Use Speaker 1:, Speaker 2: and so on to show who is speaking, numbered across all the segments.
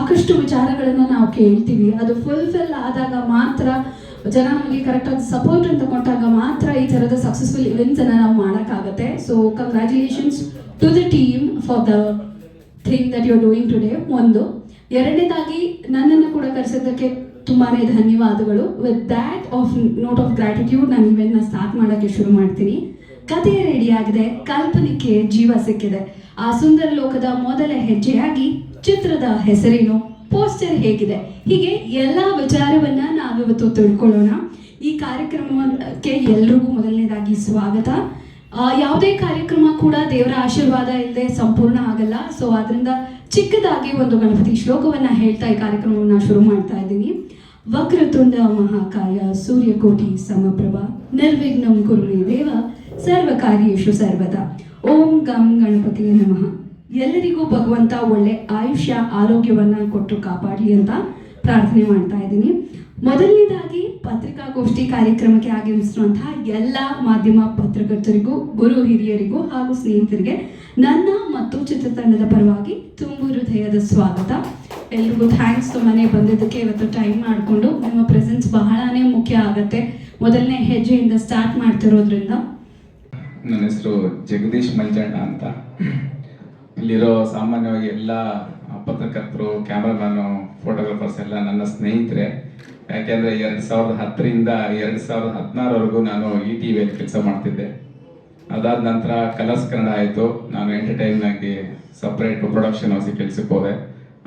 Speaker 1: ಸಾಕಷ್ಟು ವಿಚಾರಗಳನ್ನು ನಾವು ಕೇಳ್ತೀವಿ. ಅದು ಫುಲ್ಫಿಲ್ ಆದಾಗ ಮಾತ್ರ, ಜನ ನಮಗೆ ಕರೆಕ್ಟಾಗಿ ಸಪೋರ್ಟ್ ಅಂತ ಕೊಟ್ಟಾಗ ಮಾತ್ರ ಈ ಥರದ ಸಕ್ಸಸ್ಫುಲ್ ಇವೆಂಟ್ಸನ್ನು ನಾವು ಮಾಡೋಕ್ಕಾಗತ್ತೆ. So congratulations to the team for the thing that you are doing today. ಒಂದು. ಎರಡನೇದಾಗಿ ನನ್ನನ್ನು ಕೂಡ ಕರೆಸಿದ್ದಕ್ಕೆ ತುಂಬಾ ಧನ್ಯವಾದಗಳು. With that note of gratitude ನಾನು ಇವೆಂಟ್ನ ಸ್ಟಾರ್ಟ್ ಮಾಡೋಕ್ಕೆ ಶುರು ಮಾಡ್ತೀನಿ. ಕಥೆ ರೆಡಿ ಆಗಿದೆ, ಕಲ್ಪನೆಗೆ ಜೀವ ಸಿಕ್ಕಿದೆ. ಆ ಸುಂದರ ಲೋಕದ ಮೊದಲ ಹೆಜ್ಜೆಯಾಗಿ ಚಿತ್ರದ ಹೆಸರೇನು, ಪೋಸ್ಟರ್ ಹೇಗಿದೆ, ಹೀಗೆ ಎಲ್ಲ ವಿಚಾರವನ್ನ ನಾವಿವತ್ತು ತಿಳ್ಕೊಳ್ಳೋಣ. ಈ ಕಾರ್ಯಕ್ರಮಕ್ಕೆ ಎಲ್ರಿಗೂ ಮೊದಲನೇದಾಗಿ ಸ್ವಾಗತ. ಯಾವುದೇ ಕಾರ್ಯಕ್ರಮ ಕೂಡ ದೇವರ ಆಶೀರ್ವಾದ ಇಲ್ಲದೆ ಸಂಪೂರ್ಣ ಆಗಲ್ಲ. ಸೊ ಅದರಿಂದ ಚಿಕ್ಕದಾಗಿ ಒಂದು ಗಣಪತಿ ಶ್ಲೋಕವನ್ನ ಹೇಳ್ತಾ ಈ ಕಾರ್ಯಕ್ರಮವನ್ನ ಶುರು ಮಾಡ್ತಾ ಇದ್ದೀನಿ. ವಕ್ರತುಂಡ ಮಹಾಕಾಯ ಸೂರ್ಯಕೋಟಿ ಸಮಪ್ರಭ ನಿರ್ವಿಘ್ನಂ ಕುರು ದೇವ ಸರ್ವಕಾರ್ಯೇಷು ಸರ್ವದಾ. ಓಂ ಗಂ ಗಣಪತಿ ನಮಃ. ಎಲ್ಲರಿಗೂ ಭಗವಂತ ಒಳ್ಳೆ ಆಯುಷ್ಯ ಆರೋಗ್ಯವನ್ನ ಕೊಟ್ಟು ಕಾಪಾಡಲಿ ಅಂತ ಪ್ರಾರ್ಥನೆ ಮಾಡ್ತಾ ಇದ್ದೀನಿ. ಮೊದಲನೇದಾಗಿ ಪತ್ರಿಕಾಗೋಷ್ಠಿ ಕಾರ್ಯಕ್ರಮಕ್ಕೆ ಆಗಮಿಸಿರುವಂತಹ ಎಲ್ಲ ಮಾಧ್ಯಮ ಪತ್ರಕರ್ತರಿಗೂ, ಗುರು ಹಿರಿಯರಿಗೂ ಹಾಗೂ ಸ್ನೇಹಿತರಿಗೆ ನನ್ನ ಮತ್ತು ಚಿತ್ರತಂಡದ ಪರವಾಗಿ ತುಂಬು ಹೃದಯದ ಸ್ವಾಗತ. ಎಲ್ರಿಗೂ ಥ್ಯಾಂಕ್ಸ್ ಮನೆ ಬಂದಿದ್ದಕ್ಕೆ. ಇವತ್ತು ಟೈಮ್ ಮಾಡಿಕೊಂಡು ನಿಮ್ಮ ಪ್ರೆಸೆನ್ಸ್ ಬಹಳನೇ ಮುಖ್ಯ ಆಗತ್ತೆ, ಮೊದಲನೇ ಹೆಜ್ಜೆಯಿಂದ ಸ್ಟಾರ್ಟ್ ಮಾಡ್ತಿರೋದ್ರಿಂದ.
Speaker 2: ನನ್ನ ಹೆಸರು ಜಗದೀಶ್ ಮಂಜಣ್ಣ ಅಂತ. ಇಲ್ಲಿರೋ ಸಾಮಾನ್ಯವಾಗಿ ಎಲ್ಲ ಪತ್ರಕರ್ತರು, ಕ್ಯಾಮ್ರಾಮನ್ನು, ಫೋಟೋಗ್ರಾಫರ್ಸ್ ಎಲ್ಲ ನನ್ನ ಸ್ನೇಹಿತರೆ. ಯಾಕೆಂದರೆ 2010ರಿಂದ 2016ವರೆಗೂ ನಾನು ETVಯಲ್ಲಿ ಕೆಲಸ ಮಾಡ್ತಿದ್ದೆ. ಅದಾದ ನಂತರ ಕಲರ್ಸ್ ಕನ್ನಡ ಆಯಿತು. ನಾನು ಎಂಟರ್ಟೈನ್ ಆಗಿ ಸಪ್ರೇಟ್ ಪ್ರೊಡಕ್ಷನ್ ಹೌಸಿಗೆ ಕೆಲಸಕ್ಕೆ ಹೋದೆ.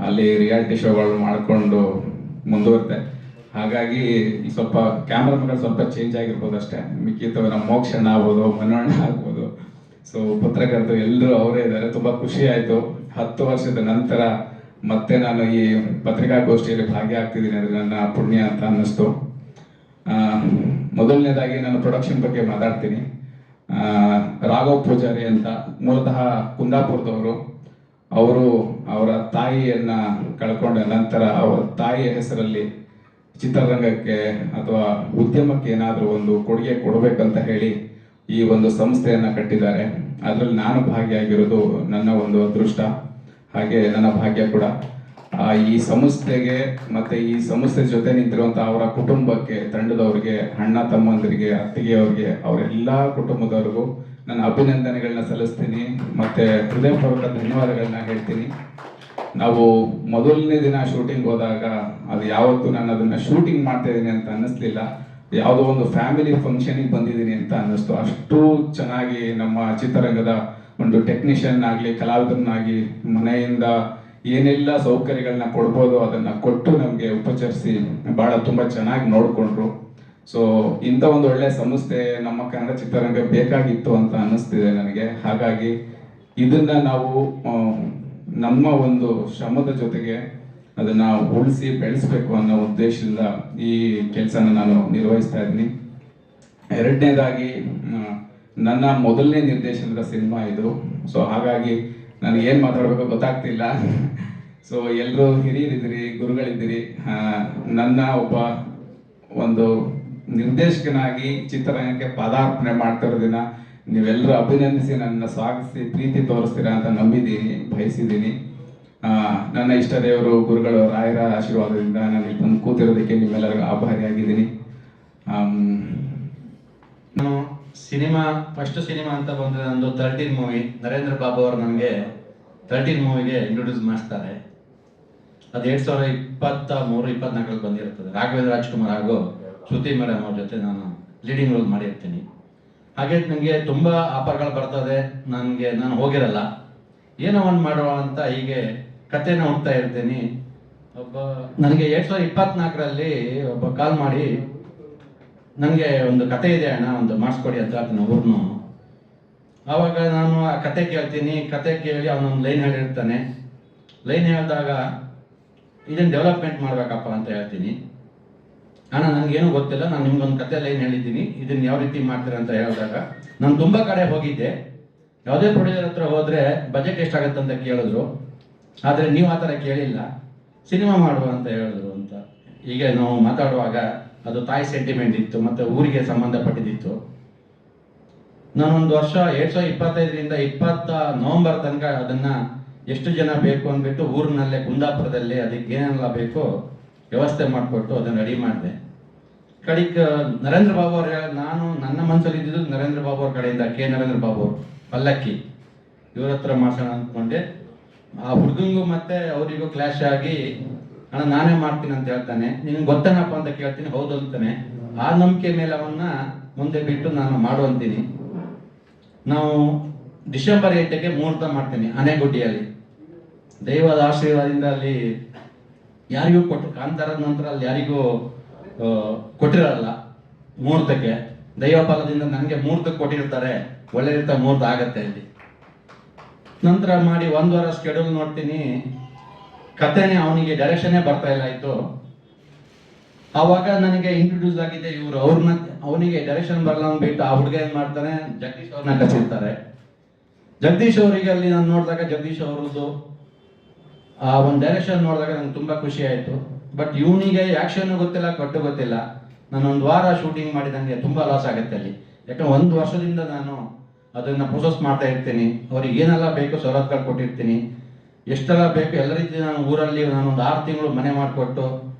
Speaker 2: ಅಲ್ಲಿ ರಿಯಾಲಿಟಿ ಶೋಗಳು ಮಾಡಿಕೊಂಡು ಮುಂದುವರೆದೆ. ಹಾಗಾಗಿ ಈ ಸ್ವಲ್ಪ ಕ್ಯಾಮ್ರಾಮನ್ಗಳು ಸ್ವಲ್ಪ ಚೇಂಜ್ ಆಗಿರ್ಬೋದು ಅಷ್ಟೇ. ಮಿಕ್ಕಿತ್ತು ನಮ್ಮ ಮೋಕ್ಷಣ್ಣ ಆಗ್ಬೋದು, ಮನೋಣ್ಣ ಆಗ್ಬೋದು. ಸೊ ಪತ್ರಕರ್ತರು ಎಲ್ಲರೂ ಅವರೇ ಇದ್ದಾರೆ. ತುಂಬ ಖುಷಿ ಆಯಿತು. 10 ವರ್ಷದ ನಂತರ ಮತ್ತೆ ನಾನು ಈ ಪತ್ರಿಕಾಗೋಷ್ಠಿಯಲ್ಲಿ ಭಾಗಿಯಾಗ್ತಿದ್ದೀನಿ. ಅದು ನನ್ನ ಪುಣ್ಯ ಅಂತ ಅನ್ನಿಸ್ತು. ಮೊದಲನೇದಾಗಿ ನಾನು ಪ್ರೊಡಕ್ಷನ್ ಬಗ್ಗೆ ಮಾತಾಡ್ತೀನಿ. ರಾಘವ್ ಪೂಜಾರಿ ಅಂತ, ಮೂಲತಃ ಕುಂದಾಪುರದವರು. ಅವರು ಅವರ ತಾಯಿಯನ್ನ ಕಳ್ಕೊಂಡ ನಂತರ ಅವರ ತಾಯಿಯ ಹೆಸರಲ್ಲಿ ಚಿತ್ರರಂಗಕ್ಕೆ ಅಥವಾ ಉದ್ಯಮಕ್ಕೆ ಏನಾದರೂ ಒಂದು ಕೊಡುಗೆ ಕೊಡಬೇಕಂತ ಹೇಳಿ ಈ ಒಂದು ಸಂಸ್ಥೆಯನ್ನು ಕಟ್ಟಿದ್ದಾರೆ. ಅದರಲ್ಲಿ ನಾನು ಭಾಗಿಯಾಗಿರೋದು ನನ್ನ ಒಂದು ಅದೃಷ್ಟ, ಹಾಗೆ ನನ್ನ ಭಾಗ್ಯ ಕೂಡ. ಈ ಸಂಸ್ಥೆಗೆ ಮತ್ತು ಈ ಸಂಸ್ಥೆ ಜೊತೆ ನಿಂತಿರುವಂಥ ಅವರ ಕುಟುಂಬಕ್ಕೆ, ತಂಡದವರಿಗೆ, ಅಣ್ಣ ತಮ್ಮಂದರಿಗೆ, ಅತ್ತಿಗೆಯವ್ರಿಗೆ, ಅವರೆಲ್ಲ ಕುಟುಂಬದವ್ರಿಗೂ ನನ್ನ ಅಭಿನಂದನೆಗಳನ್ನ ಸಲ್ಲಿಸ್ತೀನಿ ಮತ್ತು ಹೃದಯಪೂರ್ವಕ ಧನ್ಯವಾದಗಳನ್ನ ಹೇಳ್ತೀನಿ. ನಾವು ಮೊದಲನೇ ದಿನ ಶೂಟಿಂಗ್ ಹೋದಾಗ ಅದು ಯಾವತ್ತೂ ನಾನು ಅದನ್ನು ಶೂಟಿಂಗ್ ಮಾಡ್ತಾ ಇದ್ದೀನಿ ಅಂತ ಅನ್ನಿಸ್ಲಿಲ್ಲ. ಯಾವುದೋ ಒಂದು ಫ್ಯಾಮಿಲಿ ಫಂಕ್ಷನಿಗೆ ಬಂದಿದ್ದೀನಿ ಅಂತ ಅನ್ನಿಸ್ತು. ಅಷ್ಟು ಚೆನ್ನಾಗಿ ನಮ್ಮ ಚಿತ್ರರಂಗದ ಒಂದು ಟೆಕ್ನಿಷಿಯನ್ ಆಗಲಿ, ಕಲಾವಿದರನ್ನಾಗಿ ಮನೆಯಿಂದ ಏನೆಲ್ಲ ಸೌಕರ್ಯಗಳನ್ನ ಕೊಡ್ಬೋದು ಅದನ್ನು ಕೊಟ್ಟು ನಮಗೆ ಉಪಚರಿಸಿ ಭಾಳ ತುಂಬ ಚೆನ್ನಾಗಿ ನೋಡಿಕೊಂಡ್ರು. ಸೊ ಇಂಥ ಒಂದು ಒಳ್ಳೆಯ ಸಂಸ್ಥೆ ನಮ್ಮ ಕನ್ನಡ ಚಿತ್ರರಂಗ ಬೇಕಾಗಿತ್ತು ಅಂತ ಅನ್ನಿಸ್ತಿದೆ ನನಗೆ. ಹಾಗಾಗಿ ಇದನ್ನು ನಾವು ನಮ್ಮ ಒಂದು ಶ್ರಮದ ಜೊತೆಗೆ ಅದನ್ನು ಉಳಿಸಿ ಬೆಳೆಸಬೇಕು ಅನ್ನೋ ಉದ್ದೇಶದಿಂದ ಈ ಕೆಲಸನ ನಾನು ನಿರ್ವಹಿಸ್ತಾ ಇದ್ದೀನಿ. ಎರಡನೇದಾಗಿ ನನ್ನ ಮೊದಲನೇ ನಿರ್ದೇಶನದ ಸಿನಿಮಾ ಇದು. ಸೊ ಹಾಗಾಗಿ ನನಗೇನು ಮಾತಾಡಬೇಕು ಗೊತ್ತಾಗ್ತಿಲ್ಲ. ಸೊ ಎಲ್ಲರೂ ಹಿರಿಯರಿದ್ದೀರಿ, ಗುರುಗಳಿದ್ದೀರಿ. ನನ್ನ ಒಬ್ಬ ಒಂದು ನಿರ್ದೇಶಕನಾಗಿ ಚಿತ್ರರಂಗಕ್ಕೆ ಪಾದಾರ್ಪಣೆ ಮಾಡ್ತಿರೋ ದಿನ ನೀವೆಲ್ಲರೂ ಅಭಿನಂದಿಸಿ ನನ್ನ ಸ್ವಾಗತಿಸಿ ಪ್ರೀತಿ ತೋರಿಸ್ತೀರಾ ಅಂತ ನಂಬಿದ್ದೀನಿ, ಬಯಸಿದ್ದೀನಿ. ನನ್ನ ಇಷ್ಟ ದೇವರು ಗುರುಗಳು ರಾಯರ ಆಶೀರ್ವಾದದಿಂದ ನಾನು ಇಲ್ಲಿ ಬಂದು ಕೂತಿರೋದಕ್ಕೆ ನಿಮ್ಮೆಲ್ಲರಿಗೂ ಆಭಾರಿಯಾಗಿದ್ದೀನಿ.
Speaker 3: ನಾನು ಫಸ್ಟ್ ಸಿನಿಮಾ ಅಂತ ಬಂದರೆ ನಂದು 13 ಮೂವಿ. ನರೇಂದ್ರ ಬಾಬು ಅವರು ನನಗೆ 13 ಮೂವಿಗೆ ಇಂಟ್ರೊಡ್ಯೂಸ್ ಮಾಡಿಸ್ತಾರೆ. ಅದು 2023-24 ಬಂದಿರ್ತದೆ. ರಾಘವೇಂದ್ರ ರಾಜ್ಕುಮಾರ್ ಹಾಗೂ ಶ್ರುತಿ ಮೇಡಮ್ ಅವ್ರ ಜೊತೆ ನಾನು ಲೀಡಿಂಗ್ ರೋಲ್ ಮಾಡಿರ್ತೀನಿ. ಹಾಗೆ ನನಗೆ ತುಂಬ ಆಫರ್ಗಳು ಬರ್ತದೆ. ನಾನು ಹೋಗಿರಲ್ಲ, ಏನೋ ಒಂದು ಮಾಡುವ ಅಂತ ಹೀಗೆ ಕಥೆನ ಹುಡ್ತಾ ಇರ್ತೀನಿ. ನನಗೆ 2024ರಲ್ಲಿ ಒಬ್ಬ ಕಾಲ್ ಮಾಡಿ, ನನಗೆ ಒಂದು ಕತೆ ಇದೆ ಅಣ್ಣ, ಒಂದು ಮಾಡಿಸ್ಕೊಡಿ ಅಂತ ಹೇಳ್ತಾನೆ ಊರ್ನು. ಆವಾಗ ನಾನು ಆ ಕತೆ ಕೇಳ್ತೀನಿ. ಕತೆ ಕೇಳಿ ಅವನೊಂದು ಲೈನ್ ಹೇಳಿರ್ತಾನೆ. ಲೈನ್ ಹೇಳಿದಾಗ ಇದನ್ನು ಡೆವಲಪ್ಮೆಂಟ್ ಮಾಡ್ಬೇಕಪ್ಪ ಅಂತ ಹೇಳ್ತೀನಿ. ಅಣ್ಣ ನನಗೇನು ಗೊತ್ತಿಲ್ಲ, ನಾನು ನಿಮ್ಗೊಂದು ಕತೆ ಲೈನ್ ಹೇಳಿದ್ದೀನಿ, ಇದನ್ನು ಯಾವ ರೀತಿ ಮಾಡ್ತೀರ ಅಂತ ಹೇಳಿದಾಗ ನಾನು ತುಂಬ ಕಡೆ ಹೋಗಿದ್ದೆ. ಯಾವುದೇ ಪ್ರೊಡ್ಯೂಸರ್ ಹತ್ರ ಹೋದರೆ ಬಜೆಟ್ ಎಷ್ಟಾಗುತ್ತೆ ಅಂತ ಕೇಳಿದ್ರು. ಆದರೆ ನೀವು ಆ ಥರ ಕೇಳಿಲ್ಲ, ಸಿನಿಮಾ ಮಾಡುವ ಅಂತ ಹೇಳಿದ್ರು ಅಂತ. ಹೀಗೆ ನಾವು ಮಾತಾಡುವಾಗ ಅದು ತಾಯಿ ಸೆಂಟಿಮೆಂಟ್ ಇತ್ತು ಮತ್ತು ಊರಿಗೆ ಸಂಬಂಧಪಟ್ಟಿದ್ದಿತ್ತು. ನಾನೊಂದು ವರ್ಷ 2025ರಿಂದ 20 ನವೆಂಬರ್ ತನಕ ಅದನ್ನು ಎಷ್ಟು ಜನ ಬೇಕು ಅಂದ್ಬಿಟ್ಟು ಊರಿನಲ್ಲೇ ಕುಂದಾಪುರದಲ್ಲಿ ಅದಕ್ಕೆ ಏನೆಲ್ಲ ಬೇಕೋ ವ್ಯವಸ್ಥೆ ಮಾಡಿಕೊಟ್ಟು ಅದನ್ನು ರೆಡಿ ಮಾಡಿದೆ. ಕಡೆಗೆ ನರೇಂದ್ರ ಬಾಬು ಅವ್ರು ನಾನು ನನ್ನ ಮನಸ್ಸಲ್ಲಿ ಇದ್ದಿದ್ದು ನರೇಂದ್ರ ಬಾಬು ಅವ್ರ ಕಡೆಯಿಂದ ನರೇಂದ್ರ ಬಾಬು ಅವರು ಪಲ್ಲಕ್ಕಿ ಇವ್ರ ಹತ್ರ ಮಾಡ್ಸೋಣ ಅಂದ್ಕೊಂಡೆ. ಆ ಹುಡುಗಂಗೂ ಮತ್ತೆ ಅವರಿಗೂ ಕ್ಲಾಶ್ ಆಗಿ ಅಣ್ಣ ನಾನೇ ಮಾಡ್ತೀನಿ ಅಂತ ಹೇಳ್ತಾನೆ. ನಿನ್ಗೆ ಗೊತ್ತೇನಪ್ಪ ಅಂತ ಕೇಳ್ತೀನಿ, ಹೌದು ಅಂತಾನೆ. ಆ ನಂಬಿಕೆ ಮೇಲೆ ಅವನ್ನ ಮುಂದೆ ಬಿಟ್ಟು ನಾನು ಮಾಡುವಂತೀನಿ. ನಾವು ಡಿಸೆಂಬರ್ 8ಕ್ಕೆ ಮುಹೂರ್ತ ಮಾಡ್ತೀನಿ ಆನೆಗುಡ್ಡಿಯಲ್ಲಿ. ದೈವದ ಆಶೀರ್ವಾದದಿಂದ ಅಲ್ಲಿ ಯಾರಿಗೂ ಕೊಟ್ಟು ಕಾಂತಾರದ ನಂತರ ಅಲ್ಲಿ ಯಾರಿಗೂ ಕೊಟ್ಟಿರಲ್ಲ ಮುಹೂರ್ತಕ್ಕೆ. ದೈವ ಫಲದಿಂದ ನನಗೆ ಮುಹೂರ್ತಕ್ಕೆ ಕೊಟ್ಟಿರ್ತಾರೆ, ಒಳ್ಳೆ ರೀತಿಯ ಮುಹೂರ್ತ ಆಗತ್ತೆ ಅಲ್ಲಿ. ನಂತರ ಮಾಡಿ 1 ವಾರ ಸ್ಕೆಡ್ಯೂಲ್ ನೋಡ್ತೀನಿ, ಕಥೆನೇ ಅವನಿಗೆ ಡೈರೆಕ್ಷನ್ನೇ ಬರ್ತಾ ಇಲ್ಲ ಆಯ್ತು. ಆವಾಗ ನನಗೆ ಇಂಟ್ರೊಡ್ಯೂಸ್ ಆಗಿದೆ ಇವರು. ಅವ್ರನ್ನ ಅವನಿಗೆ ಡೈರೆಕ್ಷನ್ ಬರಲ್ಲ ಅಂದ್ಬಿಟ್ಟು ಆ ಹುಡುಗ ಏನ್ ಮಾಡ್ತಾನೆ, ಜಗದೀಶ್ ಅವ್ರನ್ನ ಕಸಿರ್ತಾರೆ. ಜಗದೀಶ್ ಅವರಿಗೆ ಅಲ್ಲಿ ನಾನು ನೋಡಿದಾಗ ಜಗದೀಶ್ ಅವರದ್ದು ಆ ಒಂದು ಡೈರೆಕ್ಷನ್ ನೋಡಿದಾಗ ನಂಗೆ ತುಂಬಾ ಖುಷಿ ಆಯ್ತು. ಬಟ್ ಇವನಿಗೆ ಆಕ್ಷನ್ ಗೊತ್ತಿಲ್ಲ, ಕಟ್ಟು ಗೊತ್ತಿಲ್ಲ. ನಾನು 1 ವಾರ ಶೂಟಿಂಗ್ ಮಾಡಿ ನನಗೆ ತುಂಬಾ ಲಾಸ್ ಆಗುತ್ತೆ ಅಲ್ಲಿ. ಯಾಕಂದ್ರೆ 1 ವರ್ಷದಿಂದ ನಾನು ಅದನ್ನ ಪ್ರೊಸೆಸ್ ಮಾಡ್ತಾ ಇರ್ತೀನಿ. ಅವ್ರಿಗೆ ಏನೆಲ್ಲ ಬೇಕು ಸವಲತ್ತುಗಳು ಕೊಟ್ಟಿರ್ತೀನಿ, ಎಷ್ಟೆಲ್ಲ ಬೇಕು ಎಲ್ಲ ರೀತಿ. ನಾನು ಊರಲ್ಲಿ ನಾನು ಒಂದು 6 ತಿಂಗಳು ಮನೆ ಮಾಡಿಕೊಟ್ಟು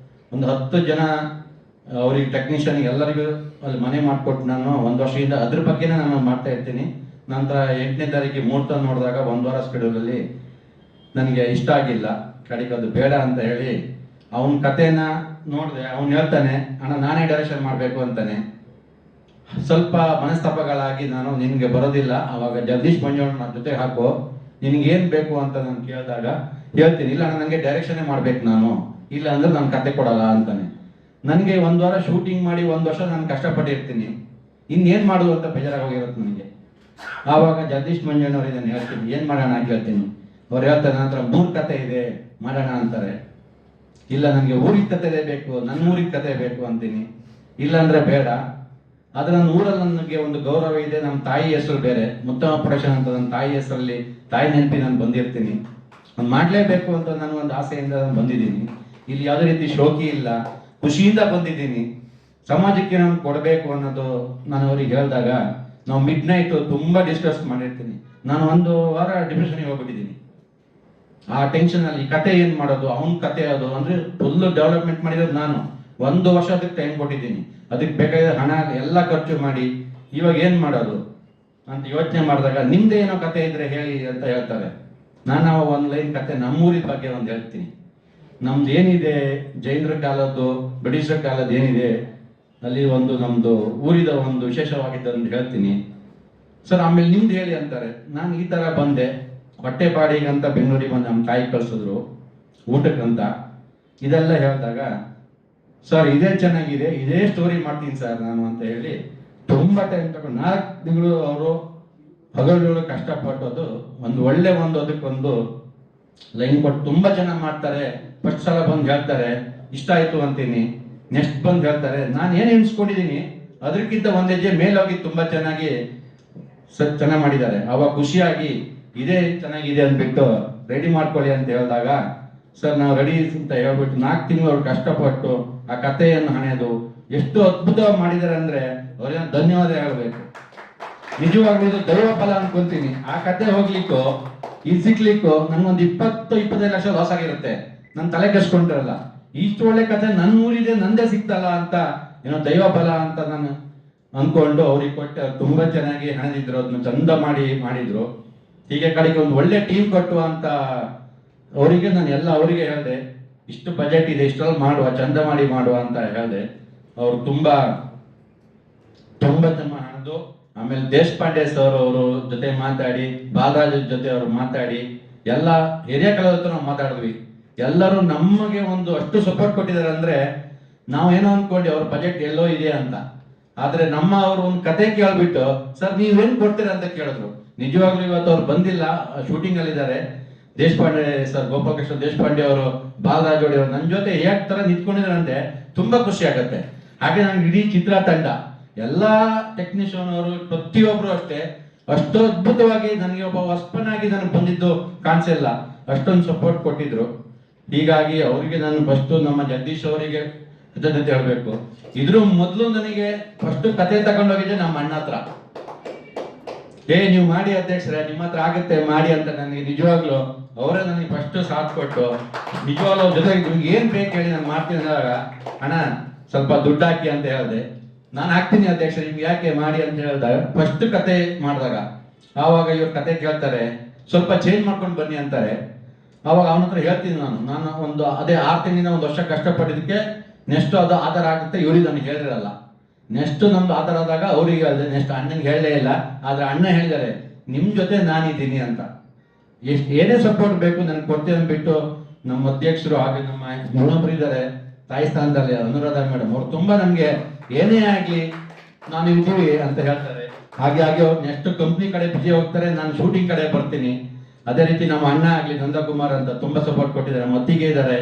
Speaker 3: ಒಂದು 10 ಜನ ಅವ್ರಿಗೆ ಟೆಕ್ನಿಷಿಯನ್ಗೆ ಎಲ್ಲರಿಗೂ ಅಲ್ಲಿ ಮನೆ ಮಾಡಿಕೊಟ್ಟು ನಾನು 1 ವರ್ಷದಿಂದ ಅದ್ರ ಬಗ್ಗೆನೇ ನಾನು ಮಾಡ್ತಾ ಇರ್ತೀನಿ. ನಂತರ 8ನೇ ತಾರೀಕಿಗೆ ಮುಹೂರ್ತ ನೋಡಿದಾಗ 1 ವಾರ ಸ್ಕೆಡ್ಯೂಲಲ್ಲಿ ನನಗೆ ಇಷ್ಟ ಆಗಿಲ್ಲ. ಕಡೆಗೆ ಅದು ಬೇಡ ಅಂತ ಹೇಳಿ ಅವನ ಕಥೆನ ನೋಡಿದೆ. ಅವನು ಹೇಳ್ತಾನೆ, ಅಣ್ಣ ನಾನೇ ಡೈರೆಕ್ಷನ್ ಮಾಡಬೇಕು ಅಂತಾನೆ. ಸ್ವಲ್ಪ ಮನಸ್ತಾಪಗಳಾಗಿ ನಾನು ನಿನಗೆ ಬರೋದಿಲ್ಲ, ಅವಾಗ ಜಗದೀಶ್ ಮಂಜೋಳ್ ಜೊತೆ ಹಾಕೋ, ನಿನಗೇನು ಬೇಕು ಅಂತ ನಾನು ಕೇಳಿದಾಗ ಹೇಳ್ತೀನಿ, ಇಲ್ಲ ಅಣ್ಣ ನನಗೆ ಡೈರೆಕ್ಷನ್ನೇ ಮಾಡ್ಬೇಕು ನಾನು, ಇಲ್ಲ ಅಂದ್ರೆ ನಾನು ಕತೆ ಕೊಡಲ್ಲ ಅಂತಾನೆ. ನನಗೆ 1 ವಾರ ಶೂಟಿಂಗ್ ಮಾಡಿ 1 ವರ್ಷ ನಾನು ಕಷ್ಟಪಟ್ಟಿರ್ತೀನಿ, ಇನ್ನೇನು ಮಾಡೋದು ಅಂತ ಬೇಜಾರಾಗೋಗಿರುತ್ತೆ ನನಗೆ. ಆವಾಗ ಜಗದೀಶ್ ಮಂಜಣ್ಣವ್ರು ಇದನ್ನು ಹೇಳ್ತೀನಿ, ಏನು ಮಾಡೋಣ ಅಂತ ಹೇಳ್ತೀನಿ. ಅವ್ರು ಹೇಳ್ತಾರೆ, ನನ್ನ ಹತ್ರ 3 ಕತೆ ಇದೆ ಮಾಡೋಣ ಅಂತಾರೆ. ಇಲ್ಲ ನನಗೆ ಊರಿನ ಕತೆ ಬೇಕು, ನನ್ನ ಊರಿನ ಕತೆ ಬೇಕು ಅಂತೀನಿ. ಇಲ್ಲ ಅಂದ್ರೆ ಬೇಡ. ಆದ್ರೆ ನನ್ನ ಊರಲ್ಲಿ ನನಗೆ ಒಂದು ಗೌರವ ಇದೆ, ನಮ್ಮ ತಾಯಿ ಹೆಸರು ಬೇರೆ, ಮುತ್ತಮ್ಮ ಪ್ರೊಡಕ್ಷನ್ ಅಂತ ನನ್ನ ತಾಯಿ ಹೆಸರಲ್ಲಿ ತಾಯಿ ನೆನಪಿ ನಾನು ಬಂದಿರ್ತೀನಿ. ಒಂದು ಮಾಡಲೇಬೇಕು ಅಂತ ನಾನು ಒಂದು ಆಸೆಯಿಂದ ನಾನು ಬಂದಿದ್ದೀನಿ. ಇಲ್ಲಿ ಯಾವುದೇ ರೀತಿ ಶೋಕಿ ಇಲ್ಲ, ಖುಷಿಯಿಂದ ಬಂದಿದ್ದೀನಿ. ಸಮಾಜಕ್ಕೆ ನಾನು ಕೊಡಬೇಕು ಅನ್ನೋದು ನಾನು ಅವ್ರಿಗೆ ಹೇಳಿದಾಗ ನಾವು ಮಿಡ್ ನೈಟ್ ತುಂಬಾ ಡಿಸ್ಕಸ್ ಮಾಡಿರ್ತೀನಿ. ನಾನು 1 ವಾರ ಡಿಪ್ರೆಷನ್ಗೆ ಹೋಗ್ಬಿಟ್ಟಿದ್ದೀನಿ. ಆ ಟೆನ್ಷನ್ ಅಲ್ಲಿ ಕತೆ ಏನ್ ಮಾಡೋದು, ಅವನ ಕತೆ ಅದು ಅಂದ್ರೆ ಫುಲ್ ಡೆವಲಪ್ಮೆಂಟ್ ಮಾಡಿರೋದು ನಾನು. 1 ವರ್ಷ ಅದಕ್ಕೆ ಟೈಮ್ ಕೊಟ್ಟಿದ್ದೀನಿ. ಅದಕ್ಕೆ ಬೇಕಾದ ಹಣ ಎಲ್ಲ ಖರ್ಚು ಮಾಡಿ ಇವಾಗ ಏನ್ ಮಾಡೋದು ಅಂತ ಯೋಚನೆ ಮಾಡಿದಾಗ ನಿಮ್ದೇ ಏನೋ ಕತೆ ಇದ್ರೆ ಹೇಳಿ ಅಂತ ಹೇಳ್ತಾರೆ. ನಾನು 1 ಲೈನ್ ಕತೆ ನಮ್ಮೂರಿನ ಬಗ್ಗೆ ಒಂದು ಹೇಳ್ತೀನಿ. ನಮ್ದು ಏನಿದೆ ಜೈನರ ಕಾಲದ್ದು ಬ್ರಿಟಿಷರ ಕಾಲದ್ದು ಏನಿದೆ ಅಲ್ಲಿ ಒಂದು ನಮ್ದು ಊರಿದ ಒಂದು ವಿಶೇಷವಾಗಿದ್ದನ್ನು ಹೇಳ್ತೀನಿ ಸರ್. ಆಮೇಲೆ ನಿಮ್ದು ಹೇಳಿ ಅಂತಾರೆ. ನಾನು ಈ ತರ ಬಂದೆ, ಹೊಟ್ಟೆ ಪಾಡಿಗಂತ ಬೆಂಗಳೂರಿಗೆ ಬಂದು ನಮ್ಮ ತಾಯಿ ಕಳ್ಸಿದ್ರು ಊಟಕ್ಕಂತ. ಇದೆಲ್ಲ ಹೇಳಿದಾಗ ಸರ್ ಇದೇ ಚೆನ್ನಾಗಿದೆ, ಇದೇ ಸ್ಟೋರಿ ಮಾಡ್ತೀನಿ ಸರ್ ನಾನು ಅಂತ ಹೇಳಿ ತುಂಬಾ ಟೈಮ್ ತಗೊಂಡು 4 ತಿಂಗಳು ಅವರು ಹಗಲು ಕಷ್ಟಪಟ್ಟು ಅದು ಒಂದು ಒಳ್ಳೆ ಅದಕ್ಕೊಂದು ಲೈನ್ ಕೊಟ್ಟು ತುಂಬಾ ಚೆನ್ನಾಗಿ ಮಾಡ್ತಾರೆ. ಫಸ್ಟ್ ಸಲ ಬಂದು ಹೇಳ್ತಾರೆ ಇಷ್ಟ ಆಯ್ತು ಅಂತೀನಿ, ನೆಕ್ಸ್ಟ್ ಬಂದು ಹೇಳ್ತಾರೆ ನಾನು ಏನ್ ಎನ್ಸ್ಕೊಂಡಿದ್ದೀನಿ ಅದಕ್ಕಿಂತ 1 ಹೆಜ್ಜೆ ಮೇಲೋಗಿ ತುಂಬಾ ಚೆನ್ನಾಗಿ ಚೆನ್ನಾಗಿ ಮಾಡಿದ್ದಾರೆ. ಅವಾಗ ಖುಷಿಯಾಗಿ ಇದೇ ಚೆನ್ನಾಗಿದೆ ಅಂದ್ಬಿಟ್ಟು ರೆಡಿ ಮಾಡ್ಕೊಳ್ಳಿ ಅಂತ ಹೇಳಿದಾಗ ಸರ್ ನಾವು ರೆಡಿ ಅಂತ ಹೇಳ್ಬಿಟ್ಟು 4 ತಿಂಗಳು ಅವ್ರು ಕಷ್ಟಪಟ್ಟು ಆ ಕಥೆಯನ್ನು ಹಣೆದು ಎಷ್ಟು ಅದ್ಭುತವಾಗಿ ಮಾಡಿದ್ದಾರೆ ಅಂದ್ರೆ ಅವ್ರಿಗೆ ಧನ್ಯವಾದ ಹೇಳ್ಬೇಕು. ನಿಜವಾಗ್ಲೂ ಇದು ದೈವ ಫಲ ಅನ್ಕೊಂತೀನಿ. ಆ ಕತೆ ಹೋಗ್ಲಿಕ್ಕೂ ಇದು ಸಿಕ್ಲಿಕ್ಕೂ ನನ್ಗೊಂದು 20-25 ಲಕ್ಷ ಲಾಸ್ ಆಗಿರುತ್ತೆ. ನನ್ನ ತಲೆ ಕೆಸ್ಕೊಂಡಿರಲ್ಲ. ಇಷ್ಟು ಒಳ್ಳೆ ಕತೆ ನನ್ನ ಊರಿದೆ, ನಂದೇ ಸಿಕ್ತಲ್ಲ ಅಂತ ಏನೋ ದೈವ ಫಲ ಅಂತ ನಾನು ಅನ್ಕೊಂಡು ಅವ್ರಿಗೆ ಕೊಟ್ಟು ತುಂಬಾ ಚೆನ್ನಾಗಿ ಹಣದಿದ್ರು, ಅದನ್ನ ಚಂದ ಮಾಡಿದ್ರು. ಹೀಗೆ ಕಡೆಗೆ ಒಂದು ಒಳ್ಳೆ ಟೀಮ್ ಕಟ್ಟುವ ಅಂತ ಅವರಿಗೆ ನಾನು ಎಲ್ಲ ಅವರಿಗೆ ಹೇಳಿದೆ, ಇಷ್ಟು ಬಜೆಟ್ ಇದೆ, ಇಷ್ಟರಲ್ಲಿ ಮಾಡುವ, ಚಂದ ಮಾಡುವ ಅಂತ ಹೇಳಿದೆ. ಅವರು ತುಂಬಾ ಚೆನ್ನಾಗಿ ಹಣದು. ಆಮೇಲೆ ದೇಶಪಾಂಡೆ ಸರ್ ಅವರು ಜೊತೆ ಮಾತಾಡಿ, ಬಾಲರಾಜ್ ಜೊತೆ ಅವರು ಮಾತಾಡಿ, ಎಲ್ಲ ಹಿರಿಯ ಕಲಾವಿದರ ನಾವು ಮಾತಾಡಿದ್ವಿ. ಎಲ್ಲರೂ ನಮಗೆ ಒಂದು ಅಷ್ಟು ಸಪೋರ್ಟ್ ಕೊಟ್ಟಿದ್ದಾರೆ ಅಂದ್ರೆ ನಾವು ಏನೋ ಅನ್ಕೊಂಡಿ ಅವ್ರ ಬಜೆಟ್ ಎಲ್ಲೋ ಇದೆ ಅಂತ. ಆದ್ರೆ ಅವರು ಒಂದು ಕತೆ ಕೇಳ್ಬಿಟ್ಟು ಸರ್ ನೀವೇನ್ ಕೊಡ್ತೀರಾ ಅಂತ ಕೇಳಿದ್ರು. ನಿಜವಾಗ್ಲೂ ಇವತ್ತು ಅವ್ರು ಬಂದಿಲ್ಲ, ಶೂಟಿಂಗ್ ಅಲ್ಲಿ ಇದ್ದಾರೆ. ದೇಶಪಾಂಡೆ ಸರ್, ಗೋಪಾಲಕೃಷ್ಣ ದೇಶಪಾಂಡೆ ಅವರು, ಬಾಲರಾಜ್ ಅವರು ನನ್ನ ಜೊತೆ ಹೇಗ್ ತರ ನಿಂತ್ಕೊಂಡಿದ್ದಾರಂದ್ರೆ ತುಂಬಾ ಖುಷಿ ಆಗತ್ತೆ. ಹಾಗೆ ನನ್ಗೆ ಇಡೀ ಚಿತ್ರ ತಂಡ ಎಲ್ಲಾ ಟೆಕ್ನಿಷಿಯನ್ ಅವರು ಪ್ರತಿಯೊಬ್ರು ಅಷ್ಟೇ ಅಷ್ಟು ಅದ್ಭುತವಾಗಿ ನನಗೆ ಒಬ್ಬ ಹೊಸಪನಾಗಿ ನನಗೆ ಬಂದಿದ್ದು ಕಾಣಿಸಿಲ್ಲ, ಅಷ್ಟೊಂದು ಸಪೋರ್ಟ್ ಕೊಟ್ಟಿದ್ರು. ಹೀಗಾಗಿ ಅವರಿಗೆ ನಾನು ಫಸ್ಟ್ ನಮ್ಮ ಜಗದೀಶ್ ಅವರಿಗೆ ಕೃತಜ್ಞತೆ ಹೇಳ್ಬೇಕು. ಇದ್ರ ಮೊದಲು ನನಗೆ ಫಸ್ಟ್ ಕತೆ ತಗೊಂಡೋಗಿದ್ದೆ ನಮ್ಮ ಅಣ್ಣ ಹತ್ರ. ನೀವು ಮಾಡಿ ಅಧ್ಯಕ್ಷರೇ, ನಿಮ್ಮ ಹತ್ರ ಆಗುತ್ತೆ ಮಾಡಿ ಅಂತ ನನಗೆ ನಿಜವಾಗ್ಲೂ ಅವರೇ ನನಗೆ ಫಸ್ಟ್ ಸಾಥ್ ಕೊಟ್ಟು ನಿಜವಾಗ್ಲೂ ಅವ್ರ ಜೊತೆಗೆ ನಿಮ್ಗೆ ಏನ್ ಬೇಕು ಹೇಳಿ ನಾನು ಮಾಡ್ತೀನಿ ಅಂದಾಗ, ಅಣ್ಣ ಸ್ವಲ್ಪ ದುಡ್ಡು ಹಾಕಿ ಅಂತ ಹೇಳಿದೆ. ನಾನು ಹಾಕ್ತೀನಿ ಅಧ್ಯಕ್ಷ ನಿಮ್ಗೆ ಯಾಕೆ ಮಾಡಿ ಅಂತ ಹೇಳಿದಾಗ ಫಸ್ಟ್ ಕತೆ ಮಾಡಿದಾಗ ಆವಾಗ ಇವ್ರ ಕತೆ ಕೇಳ್ತಾರೆ, ಸ್ವಲ್ಪ ಚೇಂಜ್ ಮಾಡ್ಕೊಂಡು ಬನ್ನಿ ಅಂತಾರೆ. ಆವಾಗ ಅವನ ಹತ್ರ ಹೇಳ್ತೀನಿ ನಾನು ಒಂದು ಅದೇ 6 ತಿಂಗಳಿಂದ 1 ವರ್ಷ ಕಷ್ಟಪಟ್ಟಿದ್ದಕ್ಕೆ ನೆಕ್ಸ್ಟ್ ಅದು ಆಧಾರ ಆಗುತ್ತೆ. ಇವ್ರಿಗೆ ನನಗೆ ಹೇಳಿರಲ್ಲ, ನೆಕ್ಸ್ಟ್ ನಮ್ದು ಆಧಾರ ಆದಾಗ ಅವ್ರಿಗೆ ಹೇಳಿದೆ, ನೆಕ್ಸ್ಟ್ ಅಣ್ಣನಿಗೆ ಹೇಳಲೇ ಇಲ್ಲ. ಆದ್ರೆ ಅಣ್ಣ ಹೇಳಿದ್ದಾರೆ ನಿಮ್ಮ ಜೊತೆ ನಾನಿದ್ದೀನಿ ಅಂತ. ಏನೇ ಸಪೋರ್ಟ್ ಬೇಕು ನನಗೆ ಕೊಡ್ತೀನಿ ಅಂದ್ಬಿಟ್ಟು ನಮ್ಮ ಅಧ್ಯಕ್ಷರು ಹಾಗೆ ನಮ್ಮ ಇನ್ನೊಬ್ರು ಇದ್ದಾರೆ ತಾಯಿ ಸ್ಥಾನದಲ್ಲಿ ಅನುರಾಧ ಮೇಡಮ್, ಅವ್ರು ತುಂಬಾ ನಮ್ಗೆ ಏನೇ ಆಗ್ಲಿ ನಾನು ಇದ್ದೀವಿ ಅಂತ ಹೇಳ್ತಾರೆ. ಹಾಗೆ ಅವ್ರು ನೆಕ್ಸ್ಟ್ ಕಂಪ್ನಿ ಕಡೆ ಬಿಜಿ ಹೋಗ್ತಾರೆ, ನಾನು ಶೂಟಿಂಗ್ ಕಡೆ ಬರ್ತೀನಿ. ಅದೇ ರೀತಿ ನಮ್ಮ ಅಣ್ಣ ಆಗ್ಲಿ ನಂದಕುಮಾರ್ ಅಂತ ತುಂಬಾ ಸಪೋರ್ಟ್ ಕೊಟ್ಟಿದ್ದಾರೆ, ಮತ್ತಿಗೆ ಇದ್ದಾರೆ,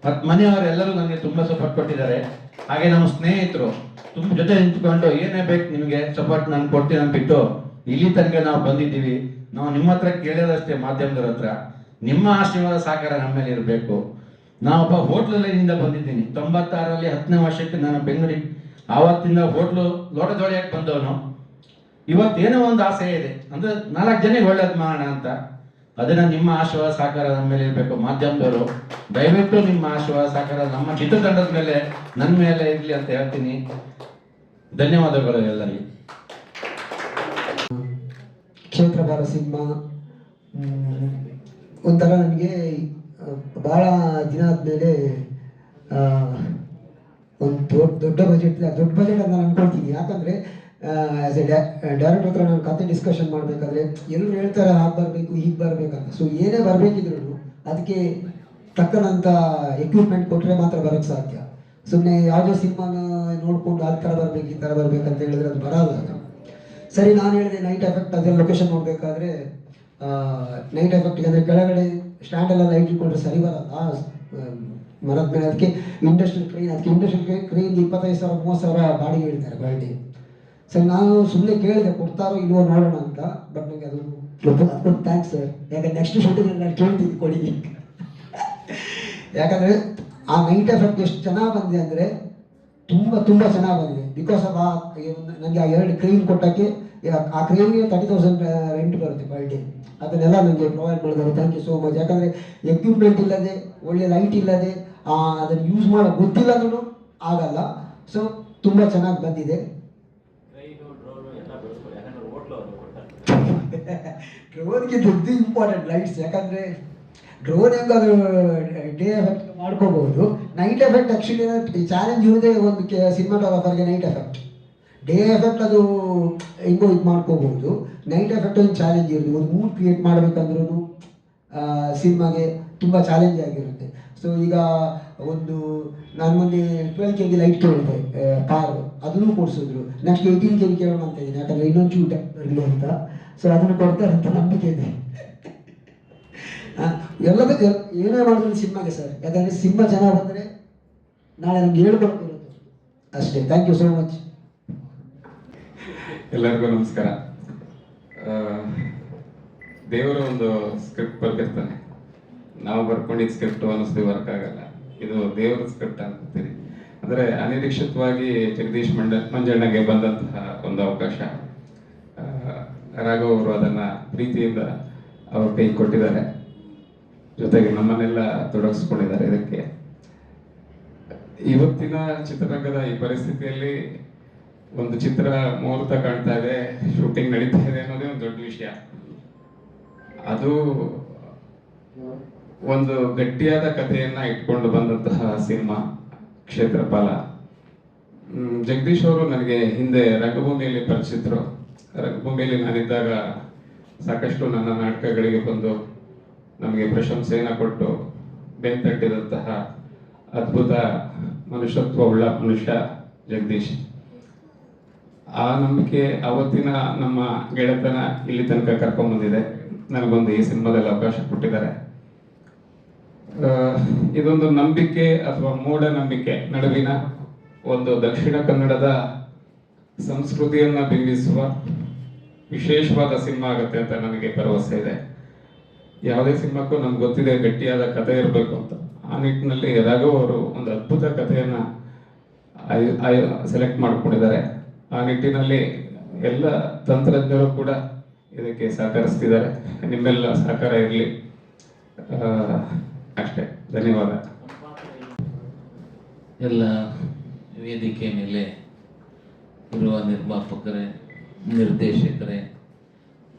Speaker 3: ಮತ್ ಮನೆಯವರೆಲ್ಲರೂ ನನಗೆ ತುಂಬಾ ಸಪೋರ್ಟ್ ಕೊಟ್ಟಿದ್ದಾರೆ. ಹಾಗೆ ನಮ್ಮ ಸ್ನೇಹಿತರು ತುಂಬ ಜೊತೆ ನಿಂತ್ಕೊಂಡು ಏನೇ ಬೇಕು ನಿಮಗೆ ಸಪೋರ್ಟ್ ನಾನು ಕೊಡ್ತೀನಿ ಅಂದ್ಬಿಟ್ಟು ಇಲ್ಲಿ ತನಕ ನಾವು ಬಂದಿದ್ದೀವಿ. ನಾವು ನಿಮ್ಮ ಹತ್ರ ಕೇಳೋದಷ್ಟೇ, ಮಾಧ್ಯಮದವ್ರ ಹತ್ರ ನಿಮ್ಮ ಆಶೀರ್ವಾದ ಸಹಕಾರ ನಮ್ಮ ಮೇಲೆ ಇರಬೇಕು. ನಾವೊಬ್ಬ ಹೋಟ್ಲಲ್ಲಿಂದ ಬಂದಿದ್ದೀನಿ 96ರಲ್ಲಿ 10ನೇ ವರ್ಷಕ್ಕೆ ನಾನು ಬೆಂಗಳೂರಿಗೆ ಆವತ್ತಿಂದ ಹೋಟ್ಲು ಲೋಟದೊಳೆಯಕ್ಕೆ ಬಂದವನು. ಇವತ್ತೇನೋ ಒಂದು ಆಸೆ ಇದೆ ಅಂದ್ರೆ 4 ಜನಕ್ಕೆ ಒಳ್ಳೇದು ಮಾಡೋಣ ಅಂತ. ಅದನ್ನ ನಿಮ್ಮ ಆಶೀರ್ವಾದ ಸಹಕಾರ ನಮ್ಮ ಮೇಲೆ ಇರಬೇಕು. ಮಾಧ್ಯಮದವರು ದಯವಿಟ್ಟು ನಿಮ್ಮ ಆಶೀರ್ವಾದ ಸಹಕಾರ ನಮ್ಮ ಚಿತ್ರತಂಡದ ಮೇಲೆ ನನ್ನ ಮೇಲೆ ಇರಲಿ ಅಂತ ಹೇಳ್ತೀನಿ. ಧನ್ಯವಾದಗಳು ಎಲ್ಲರಿಗೆ.
Speaker 4: ಕ್ಷೇತ್ರ ಬಾರ ಸಿನಿಮಾ ಒಂಥರ ನನಗೆ ಭಾಳ ದಿನ ಆದಮೇಲೆ ಒಂದು ದೊಡ್ಡ ಬಜೆಟ್ ಅಂತ ನಾನು ಅನ್ಕೊಳ್ತೀನಿ. ಯಾಕಂದರೆ ಆ್ಯಸ್ ಎ ಡೈರೆಕ್ಟರ್ ಹತ್ರ ನಾನು ಕತೆ ಡಿಸ್ಕಷನ್ ಮಾಡಬೇಕಾದ್ರೆ ಎಲ್ಲರೂ ಹೇಳ್ತಾರೆ ಹಾಗೆ ಬರಬೇಕು ಹೀಗೆ ಬರಬೇಕಂತ. ಸೊ ಏನೇ ಬರಬೇಕಿದ್ರು ಅದಕ್ಕೆ ತಕ್ಕನಂಥ ಎಕ್ವಿಪ್ಮೆಂಟ್ ಕೊಟ್ಟರೆ ಮಾತ್ರ ಬರೋಕ್ಕೆ ಸಾಧ್ಯ. ಸುಮ್ಮನೆ ಯಾವುದೋ ಸಿನಿಮಾನ ನೋಡಿಕೊಂಡು ಆ ಥರ ಬರಬೇಕು ಈ ಥರ ಬರಬೇಕಂತ ಹೇಳಿದ್ರೆ ಅದು ಬರೋಲ್ಲ. ಸರಿ, ನಾನು ಹೇಳಿದೆ ನೈಟ್ ಎಫೆಕ್ಟ್ ಅದೆಲ್ಲ ಲೊಕೇಶನ್ ನೋಡಬೇಕಾದ್ರೆ ನೈಟ್ ಎಫೆಕ್ಟ್ಗೆ ಅಂದರೆ ಕೆಳಗಡೆ ಸ್ಟ್ಯಾಂಡೆಲ್ಲ ಲೈಟ್ ಇಟ್ಕೊಂಡ್ರೆ ಸರಿ ಬರಲ್ಲ ಮರದ ಮೇಲೆ. ಅದಕ್ಕೆ ಇಂಡಸ್ಟ್ರಿಯಲ್ ಕ್ರೈನ್ 25,000-30,000 ಬಾಡಿಗೆ ಹೇಳ್ತಾರೆ ಬಾಡಿ. ಸರಿ, ನಾನು ಸುಮ್ಮನೆ ಕೇಳಿದೆ ಕೊಡ್ತಾರೋ ಇಲ್ವೋ ನೋಡೋಣ ಅಂತ. ಬಟ್ ನನಗೆ ಅದು ಥ್ಯಾಂಕ್ಸ್ ಸರ್, ಯಾಕಂದ್ರೆ ನೆಕ್ಸ್ಟ್ ಶೂಟಿಂಗ್ ನಾನು ಕೇಳ್ತೀನಿ ಕೊಡಿ. ಯಾಕಂದರೆ ಆ ನೈಟ್ ಎಫೆಕ್ಟ್ ಎಷ್ಟು ಚೆನ್ನಾಗಿ ಬಂದಿದೆ ಅಂದರೆ ತುಂಬ ಚೆನ್ನಾಗಿ ಬಂದಿದೆ. ಬಿಕಾಸ್ ಆಫ್ ನನಗೆ ಆ 2 ಕ್ರೈನ್ ಕೊಟ್ಟಕ್ಕೆ ಆ ಕ್ರೈನ್ಗೆ 30,000 ರೆಂಟ್ ಬರುತ್ತೆ ಪರ್ ಡೇ. ಅದನ್ನೆಲ್ಲ ನನಗೆ ಪ್ರೊವೈಡ್ ಮಾಡಿದ್ದಾರೆ. Thank you so much. ಯಾಕಂದರೆ ಎಕ್ವಿಪ್ಮೆಂಟ್ ಇಲ್ಲದೆ ಒಳ್ಳೆ ಲೈಟ್ ಇಲ್ಲದೆ ಅದನ್ನು ಯೂಸ್ ಮಾಡೋ ಗೊತ್ತಿಲ್ಲ ಅಂದ್ರೂ ಆಗಲ್ಲ. ಸೊ ತುಂಬ ಚೆನ್ನಾಗಿ ಬಂದಿದೆ. ಡ್ರೋನ್ಗೆ ದುಡ್ಡು ಇಂಪಾರ್ಟೆಂಟ್, ಲೈಟ್ಸ್. ಯಾಕಂದರೆ ಡ್ರೋನ್ ಹೆಂಗಾದ್ರು ಡೇ ಎಫೆಕ್ಟ್ ಮಾಡ್ಕೋಬಹುದು, ನೈಟ್ ಎಫೆಕ್ಟ್ ಆ್ಯಕ್ಚುಲಿ ಚಾಲೆಂಜ್ ಇರೋದೇ ಒಂದು ಸಿನಿಮಾಟೋಗ್ರಾಫರ್ಗೆ. ನೈಟ್ ಎಫೆಕ್ಟ್ ಡೇ ಎಫೆಕ್ಟ್ ಅದು ಹೆಂಗೋ ಇದು ಮಾಡ್ಕೋಬಹುದು, ನೈಟ್ ಎಫೆಕ್ಟ್ ಒಂದು ಚಾಲೆಂಜ್ ಇರೋದು. ಒಂದು ಮೂಡ್ ಕ್ರಿಯೇಟ್ ಮಾಡಬೇಕಂದ್ರೂ ಸಿನಿಮಾಗೆ ತುಂಬ ಚಾಲೆಂಜ್ ಆಗಿರುತ್ತೆ. ಸೊ ಈಗ ನಾನು ಮೊನ್ನೆ 12 kg ಲೈಟ್ ಕೇಳಿದೆ ಕಾರ್, ಅದನ್ನು ಕೊಡಿಸಿದ್ರು. ನೆಕ್ಸ್ಟ್ 18 kg ಕೇಳೋಣ ಅಂತ ಇದ್ದೀನಿ, ಯಾಕಂದರೆ ಇನ್ನೊಂದು ಚೂಟ ಇರಲಿ ಅಂತ. ಸೊ ಅದನ್ನು ಕೊಡ್ತಾರೆ ಅಂತ ನಂಬಿಕೆ ಇದೆ. ಎಲ್ಲದಕ್ಕೆ ಏನೇ ಮಾಡಿದ್ರು ಸಿನಿಮಾಗೆ ಸರ್, ಯಾಕಂದರೆ ಸಿನಿಮಾ ಚೆನ್ನಾಗಿ ಬಂದರೆ ನಾಳೆ ನಮ್ಗೆ ಹೇಳ್ಕೊಡ್ತಿರೋದು ಅಷ್ಟೇ. Thank you so much.
Speaker 2: ಎಲ್ಲರಿಗೂ ನಮಸ್ಕಾರ. ದೇವರು ಒಂದು ಸ್ಕ್ರಿಪ್ಟ್ ಬರ್ತಿರ್ತಾನೆ, ನಾವು ಬರ್ಕೊಂಡಿದ್ದ ಸ್ಕ್ರಿಪ್ಟ್ ಅನ್ನಿಸ್ದು ವರ್ಕ್ ಆಗಲ್ಲ. ಇದು ದೇವರ ಸ್ಕ್ರಿಪ್ಟ್ ಅಂತೀನಿ. ಅಂದರೆ ಅನಿರೀಕ್ಷಿತವಾಗಿ ಜಗದೀಶ್ ಮಂಜಣ್ಣಗೆ ಬಂದಂತಹ ಒಂದು ಅವಕಾಶ. ರಾಘವ್ ಅವರು ಅದನ್ನು ಪ್ರೀತಿಯಿಂದ ಅವ್ರ ಕೈ ಕೊಟ್ಟಿದ್ದಾರೆ, ಜೊತೆಗೆ ನಮ್ಮನ್ನೆಲ್ಲ ತೊಡಗಿಸ್ಕೊಂಡಿದ್ದಾರೆ. ಇದಕ್ಕೆ ಇವತ್ತಿನ ಚಿತ್ರರಂಗದ ಈ ಪರಿಸ್ಥಿತಿಯಲ್ಲಿ ಒಂದು ಚಿತ್ರ ಮುಹೂರ್ತ ಕಾಣ್ತಾ ಇದೆ, ಶೂಟಿಂಗ್ ನಡೀತಾ ಇದೆ ಅನ್ನೋದೇ ಒಂದು ದೊಡ್ಡ ವಿಷಯ. ಅದು ಒಂದು ಗಟ್ಟಿಯಾದ ಕಥೆಯನ್ನ ಇಟ್ಕೊಂಡು ಬಂದಂತಹ ಸಿನಿಮಾ ಕ್ಷೇತ್ರಪಾಲ. ಜಗದೀಶ್ ಅವರು ನನಗೆ ಹಿಂದೆ ರಂಗಭೂಮಿಯಲ್ಲಿ ಪರಿಚಿತರು. ರಂಗಭೂಮಿಯಲ್ಲಿ ನಾನಿದ್ದಾಗ ಸಾಕಷ್ಟು ನನ್ನ ನಾಟಕಗಳಿಗೆ ಬಂದು ನಮಗೆ ಪ್ರಶಂಸೆಯನ್ನು ಕೊಟ್ಟು ಬೆಂತಟ್ಟಿದಂತಹ ಅದ್ಭುತ ಮನುಷ್ಯತ್ವವುಳ್ಳ ಮನುಷ್ಯ ಜಗದೀಶ್. ಆ ನಂಬಿಕೆ ಅವತ್ತಿನ ನಮ್ಮ ಗೆಳೆತನ ಇಲ್ಲಿ ತನಕ ಕರ್ಕೊಂಡ್ಬಂದಿದೆ. ನನಗೊಂದು ಈ ಸಿನಿಮಾದಲ್ಲಿ ಅವಕಾಶ ಕೊಟ್ಟಿದ್ದಾರೆ. ಇದೊಂದು ನಂಬಿಕೆ ಅಥವಾ ಮೂಢನಂಬಿಕೆ ನಡುವಿನ ಒಂದು ದಕ್ಷಿಣ ಕನ್ನಡದ ಸಂಸ್ಕೃತಿಯನ್ನ ಬಿಂಬಿಸುವ ವಿಶೇಷವಾದ ಸಿನಿಮಾ ಆಗುತ್ತೆ ಅಂತ ನನಗೆ ಭರವಸೆ ಇದೆ. ಯಾವುದೇ ಸಿನಿಮಾಕ್ಕೂ ನಮ್ಗೆ ಗೊತ್ತಿದೆ ಗಟ್ಟಿಯಾದ ಕಥೆ ಇರಬೇಕು ಅಂತ. ಆ ನಿಟ್ಟಿನಲ್ಲಿ ರಾಘವ್ ಅವರು ಒಂದು ಅದ್ಭುತ ಕಥೆಯನ್ನ ಸೆಲೆಕ್ಟ್ ಮಾಡಿಕೊಂಡಿದ್ದಾರೆ. ಆ ನಿಟ್ಟಿನಲ್ಲಿ ಎಲ್ಲ ತಂತ್ರಜ್ಞರು ಕೂಡ ಇದಕ್ಕೆ ಸಹಕರಿಸ್ತಿದ್ದಾರೆ. ನಿಮ್ಮೆಲ್ಲ ಸಹಕಾರ ಇರಲಿ. ಅಷ್ಟೇ, ಧನ್ಯವಾದ.
Speaker 5: ಎಲ್ಲ ವೇದಿಕೆ ಮೇಲೆ ಇರುವ ನಿರ್ಮಾಪಕರೇ, ನಿರ್ದೇಶಕರೇ,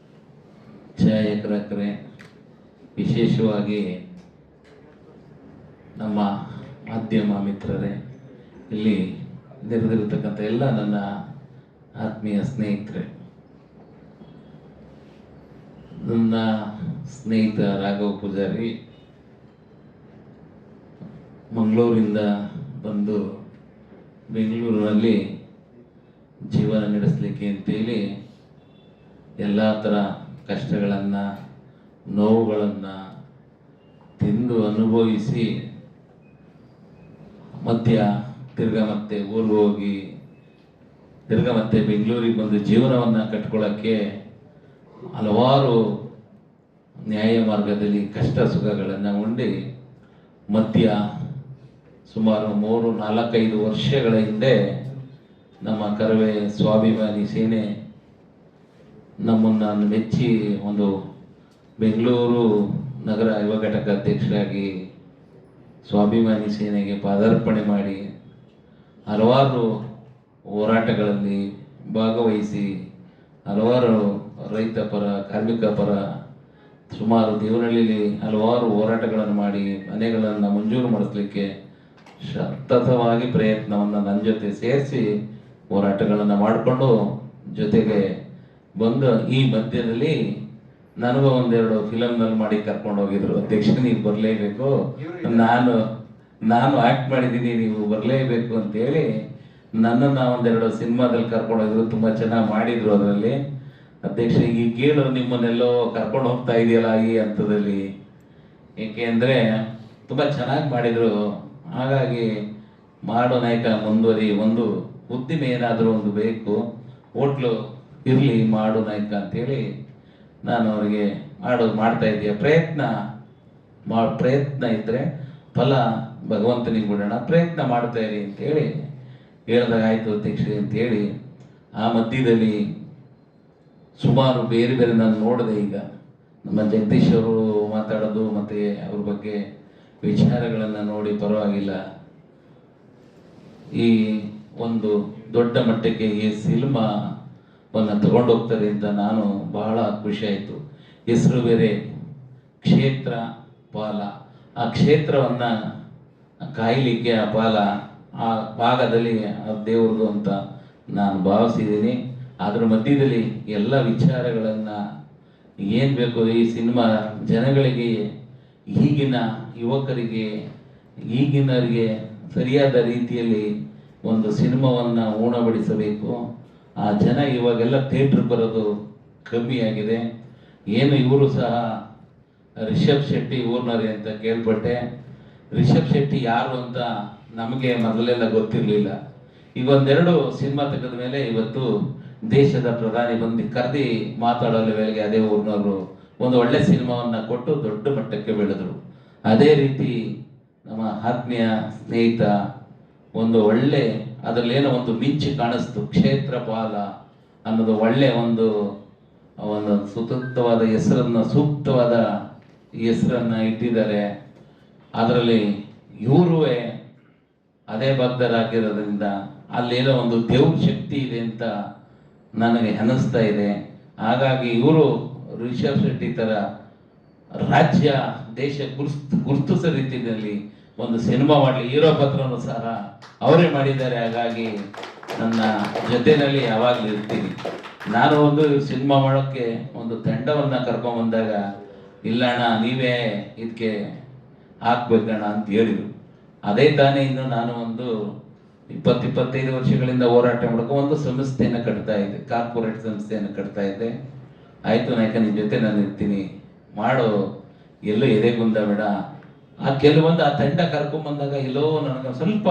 Speaker 5: ಛಾಯಾಗ್ರಾಹಕರೇ, ವಿಶೇಷವಾಗಿ ನಮ್ಮ ಮಾಧ್ಯಮ ಮಿತ್ರರೇ, ಇಲ್ಲಿ ನೆರೆದಿರತಕ್ಕಂಥ ಎಲ್ಲ ನನ್ನ ಆತ್ಮೀಯ ಸ್ನೇಹಿತರೆ, ನನ್ನ ಸ್ನೇಹಿತ ರಾಘವ್ ಪೂಜಾರಿ ಮಂಗಳೂರಿಂದ ಬಂದು ಬೆಂಗಳೂರಿನಲ್ಲಿ ಜೀವನ ನಡೆಸಲಿಕ್ಕೆ ಅಂತೇಳಿ ಎಲ್ಲ ಥರ ಕಷ್ಟಗಳನ್ನು, ನೋವುಗಳನ್ನು ತಿಂದು ಅನುಭವಿಸಿ ತಿರ್ಗಾ ಮತ್ತೆ ಊರಿಗೆ ಹೋಗಿ ತಿರ್ಗಾ ಮತ್ತೆ ಬೆಂಗಳೂರಿಗೆ ಬಂದು ಜೀವನವನ್ನು ಕಟ್ಕೊಳ್ಳೋಕ್ಕೆ ಹಲವಾರು ನ್ಯಾಯ ಮಾರ್ಗದಲ್ಲಿ ಕಷ್ಟ ಸುಖಗಳನ್ನು ಉಂಡು ಸುಮಾರು 3-4-5 ವರ್ಷಗಳ ಹಿಂದೆ ನಮ್ಮ ಕರವೇ ಸ್ವಾಭಿಮಾನಿ ಸೇನೆ ನಮ್ಮನ್ನು ಮೆಚ್ಚಿ ಒಂದು ಬೆಂಗಳೂರು ನಗರ ಯುವ ಘಟಕ ಅಧ್ಯಕ್ಷರಾಗಿ ಸ್ವಾಭಿಮಾನಿ ಸೇನೆಗೆ ಪಾದಾರ್ಪಣೆ ಮಾಡಿ ಹಲವಾರು ಹೋರಾಟಗಳಲ್ಲಿ ಭಾಗವಹಿಸಿ ಹಲವಾರು ರೈತ ಪರ, ಕಾರ್ಮಿಕ ಪರ, ಸುಮಾರು ದೇವನಹಳ್ಳಿಯಲ್ಲಿ ಹಲವಾರು ಹೋರಾಟಗಳನ್ನು ಮಾಡಿ ಮನೆಗಳನ್ನು ಮಂಜೂರು ಮಾಡಿಸ್ಲಿಕ್ಕೆ ಸತತವಾಗಿ ಪ್ರಯತ್ನವನ್ನು ನನ್ನ ಜೊತೆ ಸೇರಿಸಿ ಹೋರಾಟಗಳನ್ನು ಮಾಡಿಕೊಂಡು ಜೊತೆಗೆ ಬಂದು ಈ ಮಧ್ಯದಲ್ಲಿ ನನಗೂ ಒಂದೆರಡು ಫಿಲಮ್ನಲ್ಲಿ ಮಾಡಿ ಕರ್ಕೊಂಡು ಹೋಗಿದ್ರು. ಅಧ್ಯಕ್ಷ ನೀವು ಬರಲೇಬೇಕು, ನಾನು ಆ್ಯಕ್ಟ್ ಮಾಡಿದ್ದೀನಿ, ನೀವು ಬರಲೇಬೇಕು ಅಂತೇಳಿ ನನ್ನನ್ನು ಒಂದೆರಡು ಸಿನಿಮಾದಲ್ಲಿ ಕರ್ಕೊಂಡು ಹೋಗಿದ್ರು. ತುಂಬ ಚೆನ್ನಾಗಿ ಮಾಡಿದರು. ಅದರಲ್ಲಿ ಅಧ್ಯಕ್ಷ ಈ ಕೇಳು ನಿಮ್ಮನ್ನೆಲ್ಲೋ ಕರ್ಕೊಂಡು ಹೋಗ್ತಾ ಇದೆಯಲ್ಲ ಈ ಹಂತದಲ್ಲಿ, ಏಕೆ ಅಂದರೆ ತುಂಬ ಚೆನ್ನಾಗಿ ಮಾಡಿದರು. ಹಾಗಾಗಿ ಮಾಡೋ ನಾಯಕ ಮುಂದುವರಿ, ಒಂದು ಉದ್ದಿಮೆ ಏನಾದರೂ ಒಂದು ಬೇಕು, ಹೋಟ್ಲು ಇರಲಿ ಮಾಡು ನಾಯಕ ಅಂತೇಳಿ ನಾನು ಅವರಿಗೆ ಮಾಡ್ತಾ ಇದ್ದೀಯ. ಪ್ರಯತ್ನ ಇದ್ದರೆ ಫಲ ಭಗವಂತನಿಗೆ ಬಿಡೋಣ, ಪ್ರಯತ್ನ ಮಾಡ್ತಾ ಇರಿ ಅಂತೇಳಿ ಹೇಳಿದಾಗ ಆಯಿತು ಅಧ್ಯಕ್ಷರೇ ಅಂತೇಳಿ ಆ ಮಧ್ಯದಲ್ಲಿ ಸುಮಾರು ಬೇರೆ ಬೇರೆ ನಾನು ನೋಡಿದೆ. ಈಗ ನಮ್ಮ ಜಗದೀಶ್ ಅವರು ಮಾತಾಡೋದು ಮತ್ತು ಅವ್ರ ಬಗ್ಗೆ ವಿಚಾರಗಳನ್ನು ನೋಡಿ ಪರವಾಗಿಲ್ಲ, ಈ ಒಂದು ದೊಡ್ಡ ಮಟ್ಟಕ್ಕೆ ಈ ಸಿನಿಮಾವನ್ನು ತಗೊಂಡೋಗ್ತಾರೆ ಅಂತ ನಾನು ಬಹಳ ಖುಷಿ ಆಯಿತು. ಹೆಸರು ಬೇರೆ ಕ್ಷೇತ್ರ ಪಾಲ, ಆ ಕ್ಷೇತ್ರವನ್ನು ಕಾಯಲಿಕ್ಕೆ ಆ ಪಾಲ ಆ ಭಾಗದಲ್ಲಿ ದೇವ್ರದು ಅಂತ ನಾನು ಭಾವಿಸಿದ್ದೀನಿ. ಅದರ ಮಧ್ಯದಲ್ಲಿ ಎಲ್ಲ ವಿಚಾರಗಳನ್ನು ಏನು ಬೇಕು ಈ ಸಿನಿಮಾ ಜನಗಳಿಗೆ, ಈಗಿನ ಯುವಕರಿಗೆ, ಈಗಿನವರಿಗೆ ಸರಿಯಾದ ರೀತಿಯಲ್ಲಿ ಒಂದು ಸಿನಿಮಾವನ್ನು ಉಣಬಡಿಸಬೇಕು. ಆ ಜನ ಇವಾಗೆಲ್ಲ ಥಿಯೇಟ್ರ್ ಬರೋದು ಕಮ್ಮಿಯಾಗಿದೆ. ಏನು ಇವರು ಸಹ ರಿಷಬ್ ಶೆಟ್ಟಿ ಊರ್ನವರೇ ಅಂತ ಕೇಳ್ಪಟ್ಟೆ. ರಿಷಬ್ ಶೆಟ್ಟಿ ಯಾರು ಅಂತ ನಮಗೆ ಮೊದಲೆಲ್ಲ ಗೊತ್ತಿರಲಿಲ್ಲ. ಈಗ ಒಂದೆರಡು ಸಿನಿಮಾ ತೆಗೆದ ಮೇಲೆ ಇವತ್ತು ದೇಶದ ಪ್ರಧಾನಿ ಬಂದು ಕರೆದಿ ಮಾತಾಡೋ ವೇಳೆಗೆ ಅದೇ ಊರಿನವರು ಒಂದು ಒಳ್ಳೆ ಸಿನಿಮಾವನ್ನು ಕೊಟ್ಟು ದೊಡ್ಡ ಮಟ್ಟಕ್ಕೆ ಬೆಳೆದರು. ಅದೇ ರೀತಿ ನಮ್ಮ ಆತ್ಮೀಯ ಸ್ನೇಹಿತ ಒಂದು ಒಳ್ಳೆ ಅದರಲ್ಲೇನೋ ಒಂದು ಮಿಂಚು ಕಾಣಿಸ್ತು, ಕ್ಷೇತ್ರಪಾಲ ಅನ್ನೋದು ಒಳ್ಳೆ ಒಂದು ಸೂಕ್ತವಾದ ಸೂಕ್ತವಾದ ಹೆಸರನ್ನು ಇಟ್ಟಿದ್ದಾರೆ. ಅದರಲ್ಲಿ ಇವರು ಅದೇ ಭಕ್ತರಾಗಿರೋದ್ರಿಂದ ಅಲ್ಲೇನೋ ಒಂದು ದೇವ್ರ ಶಕ್ತಿ ಇದೆ ಅಂತ ನನಗೆ ಅನ್ನಿಸ್ತಾ ಇದೆ. ಹಾಗಾಗಿ ಇವರು ರಿಷಬ್ ಶೆಟ್ಟಿ ಥರ ರಾಜ್ಯ ದೇಶ ಗುರುತಿಸೋ ರೀತಿಯಲ್ಲಿ ಒಂದು ಸಿನಿಮಾ ಮಾಡಲಿ, ಹೀರೋ ಪತ್ರನೂ ಸಹ ಅವರೇ ಮಾಡಿದ್ದಾರೆ. ಹಾಗಾಗಿ ನನ್ನ ಜೊತೆಯಲ್ಲಿ ಯಾವಾಗಲೂ ಇರ್ತೀನಿ. ನಾನು ಒಂದು ಸಿನಿಮಾ ಮಾಡೋಕ್ಕೆ ಒಂದು ತಂಡವನ್ನು ಕರ್ಕೊಂಬಂದಾಗ ಇಲ್ಲಣ್ಣ ನೀವೇ ಇದಕ್ಕೆ ಹಾಕ್ಬೇಕಣ್ಣ ಅಂತ ಹೇಳಿದರು. ಅದೇ ತಾನೇ ಇನ್ನು ನಾನು ಒಂದು 20-25 ವರ್ಷಗಳಿಂದ ಹೋರಾಟ ಮಾಡೋಕೆ ಒಂದು ಸಂಸ್ಥೆಯನ್ನು ಕಟ್ತಾ ಇದ್ದೆ, ಕಾರ್ಪೊರೇಟ್ ಸಂಸ್ಥೆಯನ್ನು ಕಟ್ತಾ ಇದ್ದೆ. ಆಯಿತು ನಾಯಕ ನಿನ್ನ ಜೊತೆ ನಾನು ಇರ್ತೀನಿ, ಮಾಡೋ, ಎಲ್ಲೋ ಎದೆಗುಂದ ಬೇಡ. ಆ ಕೆಲವೊಂದು ಆ ತಂಡ ಕರ್ಕೊಂಬಂದಾಗ ಎಲ್ಲೋ ನನಗೆ ಸ್ವಲ್ಪ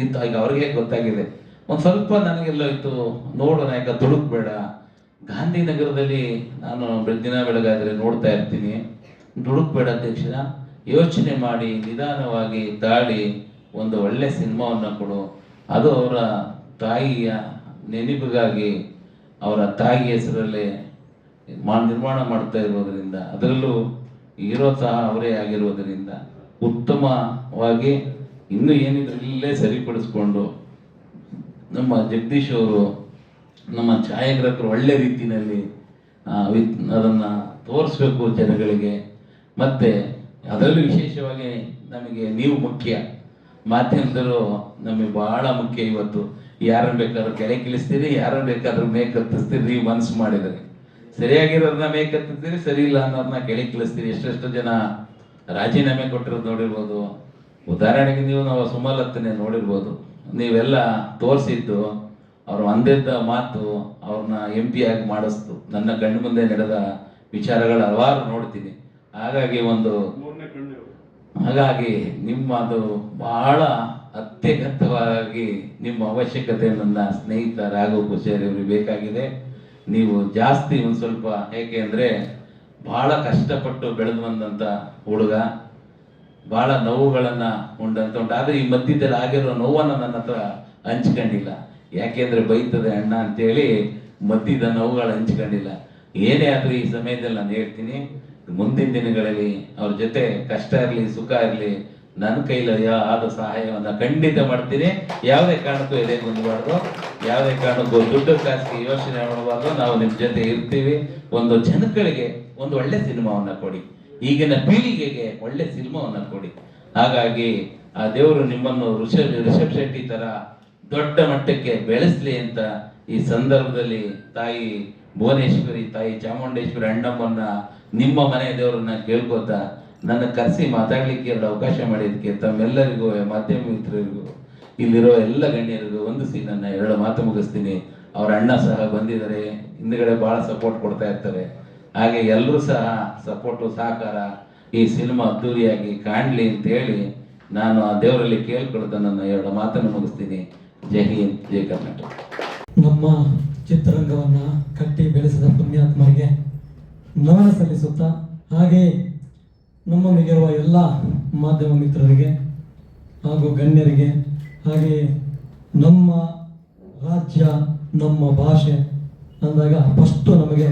Speaker 5: ಇತ್ತು. ಈಗ ಅವ್ರಿಗೆ ಗೊತ್ತಾಗಿದೆ, ಒಂದು ಸ್ವಲ್ಪ ನನಗೆಲ್ಲೋ ಇತ್ತು, ನೋಡು ನಾಯಕ ದುಡುಕ್ಬೇಡ. ಗಾಂಧಿನಗರದಲ್ಲಿ ನಾನು ದಿನ ಬೆಳಗಾದರೆ ನೋಡ್ತಾ ಇರ್ತೀನಿ, ದುಡುಕ್ಬೇಡ ಅಧ್ಯಕ್ಷ, ಯೋಚನೆ ಮಾಡಿ ನಿಧಾನವಾಗಿ ತಾಳಿ ಒಂದು ಒಳ್ಳೆ ಸಿನಿಮಾವನ್ನು ಕೊಡು. ಅದು ಅವರ ತಾಯಿಯ ನೆನಪಿಗಾಗಿ ಅವರ ತಾಯಿ ಹೆಸರಲ್ಲಿ ನಿರ್ಮಾಣ ಮಾಡ್ತಾ ಇರೋದರಿಂದ, ಅದರಲ್ಲೂ ಹೀರೋ ಸಹ ಅವರೇ ಆಗಿರೋದರಿಂದ ಉತ್ತಮವಾಗಿ ಇನ್ನೂ ಏನಿದ್ರು ಇಲ್ಲೇ ಸರಿಪಡಿಸ್ಕೊಂಡು ನಮ್ಮ ಜಗದೀಶ್ ಅವರು ನಮ್ಮ ಛಾಯಾಗ್ರಾಹಕರು ಒಳ್ಳೆ ರೀತಿಯಲ್ಲಿ ಅದನ್ನು ತೋರಿಸ್ಬೇಕು ಜನಗಳಿಗೆ. ಮತ್ತು ಅದರಲ್ಲೂ ವಿಶೇಷವಾಗಿ ನಮಗೆ ನೀವು ಮುಖ್ಯ, ಮಾಧ್ಯಮದಲ್ಲೂ ನಮಗೆ ಬಹಳ ಮುಖ್ಯ. ಇವತ್ತು ಯಾರನ್ನು ಬೇಕಾದ್ರೂ ಕೆಳಗೆ ಇಳಿಸ್ತೀರಿ, ಯಾರನ್ನು ಬೇಕಾದ್ರೂ ಮೇಕತ್ತಿಸ್ತೀರಿ. ನೀವು ಮನಸ್ಸು ಮಾಡಿದರೆ ಸರಿಯಾಗಿರೋದನ್ನ ಮೇಕತ್ತಿಸ್ತೀರಿ, ಸರಿ ಇಲ್ಲ ಅನ್ನೋದನ್ನ ಕೆಳಗೆ ಇಳಿಸ್ತೀರಿ. ಎಷ್ಟೆಷ್ಟು ಜನ ರಾಜೀನಾಮೆ ಕೊಟ್ಟಿರೋದು ನೋಡಿರ್ಬೋದು. ಉದಾಹರಣೆಗೆ ನಾವು ಸುಮಲತ್ತನೇ ನೋಡಿರ್ಬೋದು. ನೀವೆಲ್ಲ ತೋರಿಸಿದ್ದು ಅವ್ರು ಅಂದಿದ್ದ ಮಾತು ಅವ್ರನ್ನ MP ಆಗಿ ಮಾಡಿಸ್ತು. ನನ್ನ ಕಣ್ಣು ಮುಂದೆ ನಡೆದ ವಿಚಾರಗಳು ಹಲವಾರು ನೋಡ್ತೀನಿ. ಹಾಗಾಗಿ ನಿಮ್ಮದು ಬಹಳ ಅತ್ಯಗತ್ಯವಾಗಿ ನಿಮ್ಮ ಅವಶ್ಯಕತೆ ನನ್ನ ಸ್ನೇಹಿತ ರಾಘವ್ ಪೂಜಾರಿ ಅವರಿಗೆ ಬೇಕಾಗಿದೆ. ನೀವು ಜಾಸ್ತಿ ಒಂದು ಸ್ವಲ್ಪ, ಏಕೆ ಅಂದರೆ ಬಹಳ ಕಷ್ಟಪಟ್ಟು ಬೆಳೆದು ಬಂದಂಥ ಹುಡುಗ, ಬಹಳ ನೋವುಗಳನ್ನು ಉಂಟು. ಆದರೆ ಈ ಮಧ್ಯದಲ್ಲಿ ಆಗಿರೋ ನೋವನ್ನು ನನ್ನ ಹತ್ರ ಹಂಚ್ಕೊಂಡಿಲ್ಲ. ಯಾಕೆಂದರೆ ಬೈತದೆ ಅಣ್ಣ ಅಂತೇಳಿ ಮಧ್ಯದ ನೋವುಗಳು ಹಂಚ್ಕೊಂಡಿಲ್ಲ. ಏನೇ ಆದರೂ ಈ ಸಮಯದಲ್ಲಿ ನಾನು ಹೇಳ್ತೀನಿ, ಮುಂದಿನ ದಿನಗಳಲ್ಲಿ ಅವ್ರ ಜೊತೆ ಕಷ್ಟ ಇರಲಿ ಸುಖ ಇರಲಿ, ನನ್ನ ಕೈಲಿ ಆದ ಸಹಾಯವನ್ನು ಖಂಡಿತ ಮಾಡ್ತೀನಿ. ಯಾವುದೇ ಕಾರಣಕ್ಕೂ ಎದೆ ಹೊಂದಬಾರ್ದು, ಯಾವುದೇ ಕಾರಣಕ್ಕೂ ದುಡ್ಡು ಕಾಸಿಗೆ ಯೋಚನೆ ಮಾಡಬಾರ್ದು. ನಾವು ನಿಮ್ಮ ಜೊತೆ ಇರ್ತೀವಿ. ಒಂದು ಜನಗಳಿಗೆ ಒಂದು ಒಳ್ಳೆ ಸಿನಿಮಾವನ್ನು ಕೊಡಿ, ಈಗಿನ ಪೀಳಿಗೆಗೆ ಒಳ್ಳೆ ಸಿನಿಮಾವನ್ನು ಕೊಡಿ. ಹಾಗಾಗಿ ಆ ದೇವರು ನಿಮ್ಮನ್ನು ರಿಷಬ್ ಶೆಟ್ಟಿ ತರ ದೊಡ್ಡ ಮಟ್ಟಕ್ಕೆ ಬೆಳೆಸಲಿ ಅಂತ ಈ ಸಂದರ್ಭದಲ್ಲಿ ತಾಯಿ ಭುವನೇಶ್ವರಿ, ತಾಯಿ ಚಾಮುಂಡೇಶ್ವರಿ ಅಣ್ಣಮ್ಮನ್ನ, ನಿಮ್ಮ ಮನೆ ದೇವರನ್ನ ಕೇಳ್ಕೊತಾ ನನ್ನ ಕರೆಸಿ ಮಾತಾಡ್ಲಿಕ್ಕೆ ಎರಡು ಅವಕಾಶ ಮಾಡಿದ್ದಕ್ಕೆ ತಮ್ಮೆಲ್ಲರಿಗೂ, ಮಾಧ್ಯಮ ಮಿತ್ರರಿಗೂ, ಇಲ್ಲಿರೋ ಎಲ್ಲ ಗಣ್ಯರಿಗೂ ವಂದಿಸಿ ನನ್ನ ಎರಡು ಮಾತು ಮುಗಿಸ್ತೀನಿ. ಅವ್ರ ಅಣ್ಣ ಸಹ ಬಂದಿದ್ದಾರೆ, ಹಿಂದ್ಗಡೆ ಬಹಳ ಸಪೋರ್ಟ್ ಕೊಡ್ತಾ ಇರ್ತಾರೆ. ಹಾಗೆ ಎಲ್ಲರೂ ಸಹ ಸಪೋರ್ಟು ಸಹಕಾರ ಈ ಸಿನಿಮಾ ಅದ್ದೂರಿಯಾಗಿ ಕಾಣಲಿ ಅಂತೇಳಿ ನಾನು ಆ ದೇವರಲ್ಲಿ ಕೇಳ್ಕೊಳ್ತಾ ನನ್ನ ಎರಡು ಮಾತನ್ನು ಮುಗಿಸ್ತೀನಿ. ಜೈ ಹಿಂದ್, ಜೈ ಕರ್ನಾಟಕ.
Speaker 6: ನಮ್ಮ ಚಿತ್ರರಂಗವನ್ನು ಕಟ್ಟಿ ಬೆಳೆಸಿದ ಪುಣ್ಯಾತ್ಮರಿಗೆ ನಮನ ಸಲ್ಲಿಸುತ್ತಾ, ಹಾಗೆ ನಮ್ಮೊಂದಿಗಿರುವ ಎಲ್ಲ ಮಾಧ್ಯಮ ಮಿತ್ರರಿಗೆ ಹಾಗೂ ಗಣ್ಯರಿಗೆ, ಹಾಗೆ ನಮ್ಮ ರಾಜ್ಯ ನಮ್ಮ ಭಾಷೆ ಅಂದಾಗ ಫಸ್ಟು ನಮಗೆ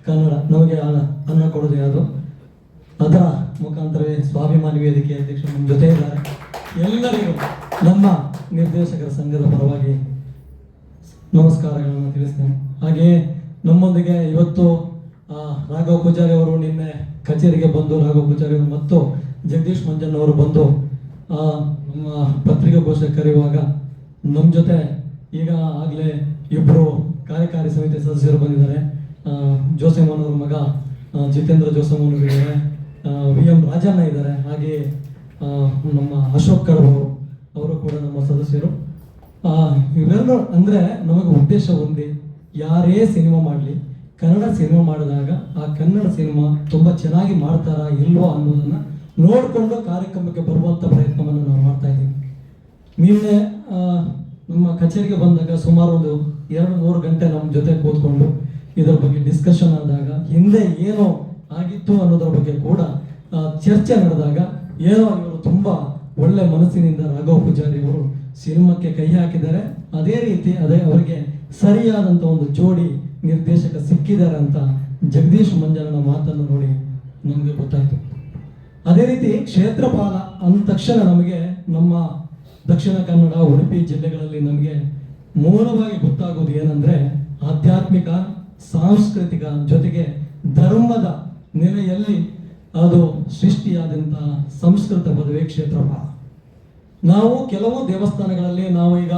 Speaker 6: ಕನ್ನಡ, ನಮಗೆ ಅನ್ನ ಕೊಡೋದು ಯಾವುದು, ಅದರ ಮುಖಾಂತರವೇ ಸ್ವಾಭಿಮಾನಿ ವೇದಿಕೆ ಅಧ್ಯಕ್ಷರು ನಮ್ಮ ಜೊತೆ ಇದ್ದಾರೆ. ಎಲ್ಲರಿಗೂ ನಮ್ಮ ನಿರ್ದೇಶಕರ ಸಂಘದ ಪರವಾಗಿ ನಮಸ್ಕಾರಗಳನ್ನು ತಿಳಿಸ್ತೇನೆ. ಹಾಗೆಯೇ ನಮ್ಮೊಂದಿಗೆ ಇವತ್ತು ರಾಘವ್ ಪೂಜಾರಿ ಅವರು ನಿನ್ನೆ ಕಚೇರಿಗೆ ಬಂದು, ರಾಘವ್ ಪೂಜಾರಿ ಅವರು ಮತ್ತು ಜಗದೀಶ್ ಮಂಜನ್ ಅವರು ಬಂದು ನಮ್ಮ ಪತ್ರಿಕಾಗೋಷ್ಠಿ ಕರೆಯುವಾಗ ನಮ್ಮ ಜೊತೆ ಈಗ ಆಗಲೇ ಇಬ್ಬರು ಕಾರ್ಯಕಾರಿ ಸಮಿತಿ ಸದಸ್ಯರು ಬಂದಿದ್ದಾರೆ. ಜೋಸೆಮನ್ ಅವ್ರ ಮಗ ಜಿತೇಂದ್ರ ಜೋಸೆಮನ್ ಇದ್ದಾರೆ, VM ರಾಜಣ್ಣ ಇದ್ದಾರೆ, ಹಾಗೆಯೇ ನಮ್ಮ ಅಶೋಕ್ ಕಡಬ ಅವರು ಕೂಡ ನಮ್ಮ ಸದಸ್ಯರು. ಇವೆಲ್ಲರೂ ಅಂದರೆ ನಮಗೆ ಉದ್ದೇಶ ಒಂದೇ, ಯಾರೇ ಸಿನಿಮಾ ಮಾಡಲಿ, ಕನ್ನಡ ಸಿನಿಮಾ ಮಾಡಿದಾಗ ಆ ಕನ್ನಡ ಸಿನಿಮಾ ತುಂಬ ಚೆನ್ನಾಗಿ ಮಾಡ್ತಾರಾ ಇಲ್ವಾ ಅನ್ನೋದನ್ನು ನೋಡಿಕೊಂಡು ಕಾರ್ಯಕ್ರಮಕ್ಕೆ ಬರುವಂಥ ಪ್ರಯತ್ನವನ್ನು ನಾವು ಮಾಡ್ತಾ ಇದ್ದೀವಿ. ನಿನ್ನೆ ನಮ್ಮ ಕಚೇರಿಗೆ ಬಂದಾಗ ಸುಮಾರು ಒಂದು 2-3 ಗಂಟೆ ನಮ್ಮ ಜೊತೆ ಕೂತ್ಕೊಂಡು ಇದರ ಬಗ್ಗೆ ಡಿಸ್ಕಷನ್ ಆದಾಗ, ಹಿಂದೆ ಏನು ಆಗಿತ್ತು ಅನ್ನೋದ್ರ ಬಗ್ಗೆ ಕೂಡ ಚರ್ಚೆ ನಡೆದಾಗ, ಏನೋ ಇವರು ತುಂಬ ಒಳ್ಳೆ ಮನಸ್ಸಿನಿಂದ ರಾಘವ್ ಪೂಜಾರಿ ಅವರು ಸಿನಿಮಾಕ್ಕೆ ಕೈ ಹಾಕಿದ್ದಾರೆ. ಅದೇ ರೀತಿ ಅವರಿಗೆ ಸರಿಯಾದಂಥ ಒಂದು ಜೋಡಿ ನಿರ್ದೇಶಕ ಸಿಕ್ಕಿದ್ದಾರೆ ಅಂತ ಜಗದೀಶ್ ಮಂಜನನ ಮಾತನ್ನು ನೋಡಿ ನಮಗೆ ಗೊತ್ತಾಯ್ತು. ಅದೇ ರೀತಿ ಕ್ಷೇತ್ರಪಾಲ ಅಂದ ತಕ್ಷಣ ನಮಗೆ ನಮ್ಮ ದಕ್ಷಿಣ ಕನ್ನಡ, ಉಡುಪಿ ಜಿಲ್ಲೆಗಳಲ್ಲಿ ನಮಗೆ ಮೂಲವಾಗಿ ಗೊತ್ತಾಗೋದು ಏನಂದ್ರೆ, ಆಧ್ಯಾತ್ಮಿಕ, ಸಾಂಸ್ಕೃತಿಕ ಜೊತೆಗೆ ಧರ್ಮದ ನೆಲೆಯಲ್ಲಿ ಅದು ಸೃಷ್ಟಿಯಾದಂಥ ಸಂಸ್ಕೃತ ಪದವೇ ಕ್ಷೇತ್ರಪಾಲ. ನಾವು ಕೆಲವು ದೇವಸ್ಥಾನಗಳಲ್ಲಿ, ನಾವು ಈಗ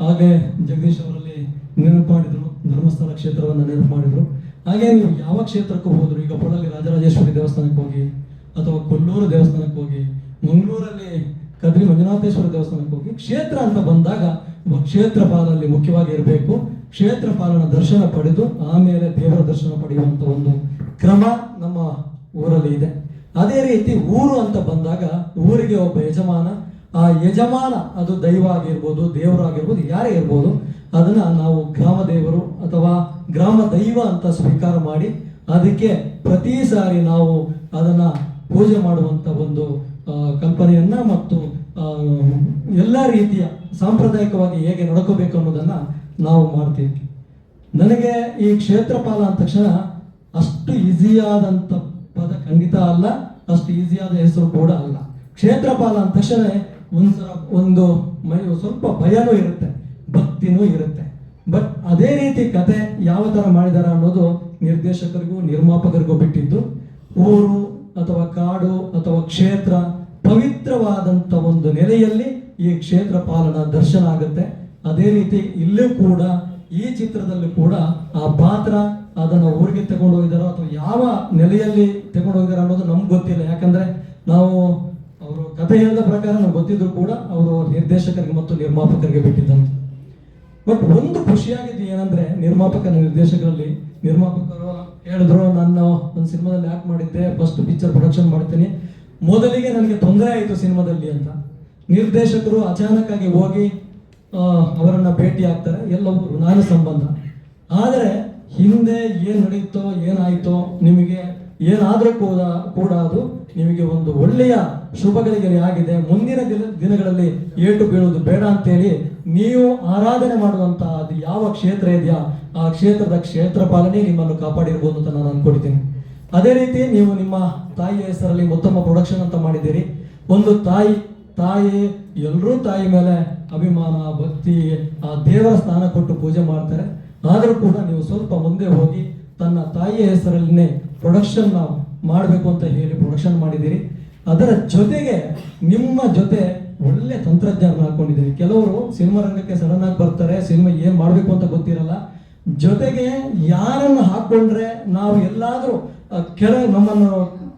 Speaker 6: ಹಾಗೆ ಜಗದೀಶ್ ಅವರಲ್ಲಿ ನೆನಪು ಮಾಡಿದ್ರು, ಧರ್ಮಸ್ಥಳ ಕ್ಷೇತ್ರವನ್ನು ನೆನಪು ಮಾಡಿದ್ರು. ಹಾಗೆ ನೀವು ಯಾವ ಕ್ಷೇತ್ರಕ್ಕೂ ಹೋದ್ರು, ಈಗ ಪೊಳಲಿ ರಾಜರಾಜೇಶ್ವರಿ ದೇವಸ್ಥಾನಕ್ಕೆ ಹೋಗಿ, ಅಥವಾ ಕೊಲ್ಲೂರು ದೇವಸ್ಥಾನಕ್ಕೆ ಹೋಗಿ, ಮಂಗಳೂರಲ್ಲಿ ಕದ್ರಿ ಮಂಜುನಾಥೇಶ್ವರ ದೇವಸ್ಥಾನಕ್ಕೆ ಹೋಗಿ, ಕ್ಷೇತ್ರ ಅಂತ ಬಂದಾಗ ಕ್ಷೇತ್ರಪಾಲಲ್ಲಿ ಮುಖ್ಯವಾಗಿ ಇರಬೇಕು. ಕ್ಷೇತ್ರಪಾಲನ ದರ್ಶನ ಪಡೆದು ಆಮೇಲೆ ದೇವರ ದರ್ಶನ ಪಡೆಯುವಂತ ಒಂದು ಕ್ರಮ ನಮ್ಮ ಊರಲ್ಲಿ ಇದೆ. ಅದೇ ರೀತಿ ಊರು ಅಂತ ಬಂದಾಗ ಊರಿಗೆ ಒಬ್ಬ ಯಜಮಾನ, ಆ ಯಜಮಾನ ಅದು ದೈವ ಆಗಿರ್ಬೋದು, ದೇವರಾಗಿರ್ಬೋದು, ಯಾರೇ ಇರ್ಬೋದು, ಅದನ್ನ ನಾವು ಗ್ರಾಮ ದೇವರು ಅಥವಾ ಗ್ರಾಮ ದೈವ ಅಂತ ಸ್ವೀಕಾರ ಮಾಡಿ ಅದಕ್ಕೆ ಪ್ರತಿ ಸಾರಿ ನಾವು ಅದನ್ನ ಪೂಜೆ ಮಾಡುವಂತ ಒಂದು ಕಲ್ಪನೆಯನ್ನ ಮತ್ತು ಎಲ್ಲ ರೀತಿಯ ಸಾಂಪ್ರದಾಯಿಕವಾಗಿ ಹೇಗೆ ನಡ್ಕೋಬೇಕು ಅನ್ನೋದನ್ನ ನಾವು ಮಾಡ್ತೀವಿ. ನನಗೆ ಈ ಕ್ಷೇತ್ರಪಾಲ ಅಂದ ತಕ್ಷಣ ಅಷ್ಟು ಈಸಿಯಾದಂಥ ಪದ ಖಂಡಿತ ಅಲ್ಲ, ಅಷ್ಟು ಈಸಿಯಾದ ಹೆಸರು ಕೂಡ ಅಲ್ಲ. ಕ್ಷೇತ್ರಪಾಲ ಅಂದ ತಕ್ಷಣ ಒಂದು ಸ್ವಲ್ಪ ಭಯನೂ ಇರುತ್ತೆ, ಭಕ್ತಿನೂ ಇರುತ್ತೆ. ಬಟ್ ಅದೇ ರೀತಿ ಕತೆ ಯಾವ ಥರ ಮಾಡಿದಾರ ಅನ್ನೋದು ನಿರ್ದೇಶಕರಿಗೂ ನಿರ್ಮಾಪಕರಿಗೂ ಬಿಟ್ಟಿದ್ದು. ಊರು ಅಥವಾ ಕಾಡು ಅಥವಾ ಕ್ಷೇತ್ರ ಪವಿತ್ರವಾದಂಥ ಒಂದು ನೆಲೆಯಲ್ಲಿ ಈ ಕ್ಷೇತ್ರ ಪಾಲನ ದರ್ಶನ ಆಗುತ್ತೆ. ಅದೇ ರೀತಿ ಇಲ್ಲೂ ಕೂಡ ಈ ಚಿತ್ರದಲ್ಲೂ ಕೂಡ ಆ ಪಾತ್ರ ಅದನ್ನು ಊರಿಗೆ ತಗೊಂಡು ಹೋಗಿದಾರೋ ಅಥವಾ ಯಾವ ನೆಲೆಯಲ್ಲಿ ತಗೊಂಡು ಹೋಗಿದಾರೋ ಅನ್ನೋದು ನಮ್ಗೆ ಗೊತ್ತಿಲ್ಲ. ಯಾಕಂದ್ರೆ ನಾವು ಅವರು ಕಥೆ ಹೇಳಿದ ಪ್ರಕಾರ ನಮ್ಗೆ ಗೊತ್ತಿದ್ರು ಕೂಡ ಅವರು ನಿರ್ದೇಶಕರಿಗೆ ಮತ್ತು ನಿರ್ಮಾಪಕರಿಗೆ ಬಿಟ್ಟಿದ್ದಂತೆ. ಬಟ್ ಒಂದು ಖುಷಿಯಾಗಿದ್ದು ಏನಂದ್ರೆ ನಿರ್ದೇಶಕರಲ್ಲಿ ನಿರ್ಮಾಪಕರು ಹೇಳಿದ್ರು, ನಾನು ಒಂದು ಸಿನಿಮಾದಲ್ಲಿ ಆಕ್ಟ್ ಮಾಡಿದ್ದೆ, ಫಸ್ಟ್ ಪಿಕ್ಚರ್ ಪ್ರೊಡಕ್ಷನ್ ಮಾಡ್ತೀನಿ, ಮೊದಲಿಗೆ ನನಗೆ ತೊಂದರೆ ಆಯಿತು ಸಿನಿಮಾದಲ್ಲಿ ಅಂತ. ನಿರ್ದೇಶಕರು ಅಚಾನಕ್ ಆಗಿ ಹೋಗಿ ಅವರನ್ನ ಭೇಟಿ ಆಗ್ತಾರೆ, ಎಲ್ಲವೂ ಋಣಾನ ಸಂಬಂಧ. ಆದರೆ ಹಿಂದೆ ಏನು ನಡೀತೋ ಏನಾಯ್ತೋ ನಿಮಗೆ ಏನಾದರೂ ಕೂಡ ಅದು ನಿಮಗೆ ಒಂದು ಒಳ್ಳೆಯ ಶುಭಗಳಿಗೆ ಆಗಿದೆ. ಮುಂದಿನ ದಿನಗಳಲ್ಲಿ ಏಟು ಬೀಳುವುದು ಬೇಡ ಅಂತೇಳಿ ನೀವು ಆರಾಧನೆ ಮಾಡುವಂತ ಅದು ಯಾವ ಕ್ಷೇತ್ರ ಇದೆಯಾ ಆ ಕ್ಷೇತ್ರದ ಕ್ಷೇತ್ರ ಪಾಲನೆ ನಿಮ್ಮನ್ನು ಕಾಪಾಡಿರ್ಬೋದು ಅಂತ ನಾನು ಅನ್ಕೊಂಡಿದ್ದೀನಿ. ಅದೇ ರೀತಿ ನೀವು ನಿಮ್ಮ ತಾಯಿಯ ಹೆಸರಲ್ಲಿ ಉತ್ತಮ ಪ್ರೊಡಕ್ಷನ್ ಅಂತ ಮಾಡಿದ್ದೀರಿ. ಒಂದು ತಾಯಿ ಎಲ್ಲರೂ ತಾಯಿ ಮೇಲೆ ಅಭಿಮಾನ ಭಕ್ತಿ ಆ ದೇವರ ಸ್ಥಾನ ಕೊಟ್ಟು ಪೂಜೆ ಮಾಡ್ತಾರೆ. ಆದರೂ ಕೂಡ ನೀವು ಸ್ವಲ್ಪ ಮುಂದೆ ಹೋಗಿ ತನ್ನ ತಾಯಿಯ ಹೆಸರಲ್ಲಿನೇ ಪ್ರೊಡಕ್ಷನ್ ಮಾಡಬೇಕು ಅಂತ ಹೇಳಿ ಪ್ರೊಡಕ್ಷನ್ ಮಾಡಿದ್ದೀರಿ. ಅದರ ಜೊತೆಗೆ ನಿಮ್ಮ ಜೊತೆ ಒಳ್ಳೆ ತಂತ್ರಜ್ಞಾನ ಹಾಕೊಂಡಿದ್ದೀರಿ. ಕೆಲವರು ಸಿನಿಮಾ ರಂಗಕ್ಕೆ ಸಡನ್ ಆಗಿ ಬರ್ತಾರೆ, ಸಿನಿಮಾ ಏನ್ ಮಾಡಬೇಕು ಅಂತ ಗೊತ್ತಿರಲ್ಲ. ಜೊತೆಗೆ ಯಾರನ್ನು ಹಾಕೊಂಡ್ರೆ ನಾವು ಎಲ್ಲಾದ್ರೂ ನಮ್ಮನ್ನು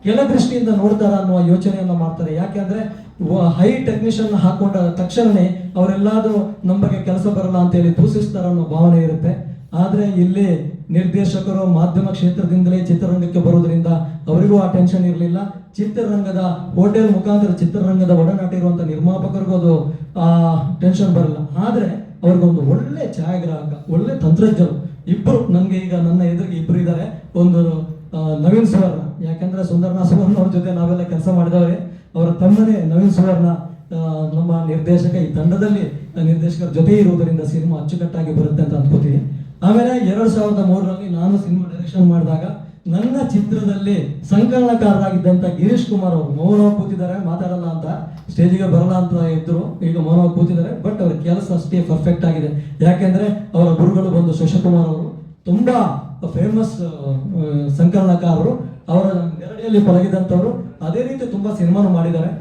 Speaker 6: ಕೆಲ ದೃಷ್ಟಿಯಿಂದ ನೋಡ್ತಾರ ಅನ್ನುವ ಯೋಚನೆಯನ್ನ ಮಾಡ್ತಾರೆ. ಯಾಕೆಂದ್ರೆ ಹೈ ಟೆಕ್ನಿಷಿಯನ್ ಹಾಕೊಂಡ ತಕ್ಷಣನೇ ಅವರೆಲ್ಲಾದ್ರೂ ನಮ್ಮ ಬಗ್ಗೆ ಕೆಲಸ ಬರಲ್ಲ ಅಂತ ಹೇಳಿ ದೂಷಿಸ್ತಾರ ಅನ್ನೋ ಭಾವನೆ ಇರುತ್ತೆ. ಆದ್ರೆ ಇಲ್ಲಿ ನಿರ್ದೇಶಕರು ಮಾಧ್ಯಮ ಕ್ಷೇತ್ರದಿಂದಲೇ ಚಿತ್ರರಂಗಕ್ಕೆ ಬರೋದ್ರಿಂದ ಅವರಿಗೂ ಆ ಟೆನ್ಷನ್ ಇರಲಿಲ್ಲ. ಚಿತ್ರರಂಗದ ಹೋಟೆಲ್ ಮುಖಾಂತರ ಚಿತ್ರರಂಗದ ಒಡನಾಟ ಇರುವಂತ ನಿರ್ಮಾಪಕರಿಗೂ ಅದು ಆ ಟೆನ್ಷನ್ ಬರಲ್ಲ. ಆದ್ರೆ ಅವ್ರಿಗೊಂದು ಒಳ್ಳೆ ಛಾಯಾಗ್ರಾಹಕ, ಒಳ್ಳೆ ತಂತ್ರಜ್ಞರು ಇಬ್ರು ನನಗೆ ಈಗ ನನ್ನ ಎದುರಿಗೆ ಇಬ್ರು ಇದ್ದಾರೆ. ಒಂದು ನವೀನ್ ಸುವರ್ಣ, ಯಾಕಂದ್ರೆ ಸುಂದರ್ನಾ ಸುವರ್ಣ ಅವ್ರ ಜೊತೆ ನಾವೆಲ್ಲ ಕೆಲಸ ಮಾಡಿದವ್ರೆ. ಅವರ ತಮ್ಮನೇ ನವೀನ್ ಸುವರ್ಣ ನಮ್ಮ ನಿರ್ದೇಶಕ. ಈ ತಂಡದಲ್ಲಿ ನಿರ್ದೇಶಕರ ಜೊತೆ ಇರುವುದರಿಂದ ಸಿನಿಮಾ ಅಚ್ಚುಕಟ್ಟಾಗಿ ಬರುತ್ತೆ ಅಂತ ಅನ್ಕೋತೀನಿ. ಆಮೇಲೆ 2003ರಲ್ಲಿ ನಾನು ಸಿನಿಮಾ ಡೈರೆಕ್ಷನ್ ಮಾಡಿದಾಗ ನನ್ನ ಚಿತ್ರದಲ್ಲಿ ಸಂಕಲನಕಾರರಾಗಿದ್ದಂತ ಗಿರೀಶ್ ಕುಮಾರ್ ಅವರು ಮೌನವಾಗಿ ಕೂತಿದ್ದಾರೆ, ಮಾತಾಡಲ್ಲ ಅಂತ, ಸ್ಟೇಜಿಗೆ ಬರಲ್ಲ ಅಂತ ಇದ್ರು, ಈಗ ಮೌನವಾಗಿ ಕೂತಿದ್ದಾರೆ. ಬಟ್ ಅವ್ರ ಕೆಲಸ ಅಷ್ಟೇ ಪರ್ಫೆಕ್ಟ್ ಆಗಿದೆ. ಯಾಕೆಂದ್ರೆ ಅವರ ಗುರುಗಳು ಬಂದು ಶಶಿಕುಮಾರ್ ಅವರು ತುಂಬಾ ಫೇಮಸ್ ಸಂಕಲನಕಾರರು, ಅವರ ನೆರಳಿಯಲ್ಲಿ ಪಳಗಿದಂಥವ್ರು. ಅದೇ ರೀತಿ ತುಂಬಾ ಸಿನಿಮಾನು ಮಾಡಿದ್ದಾರೆ.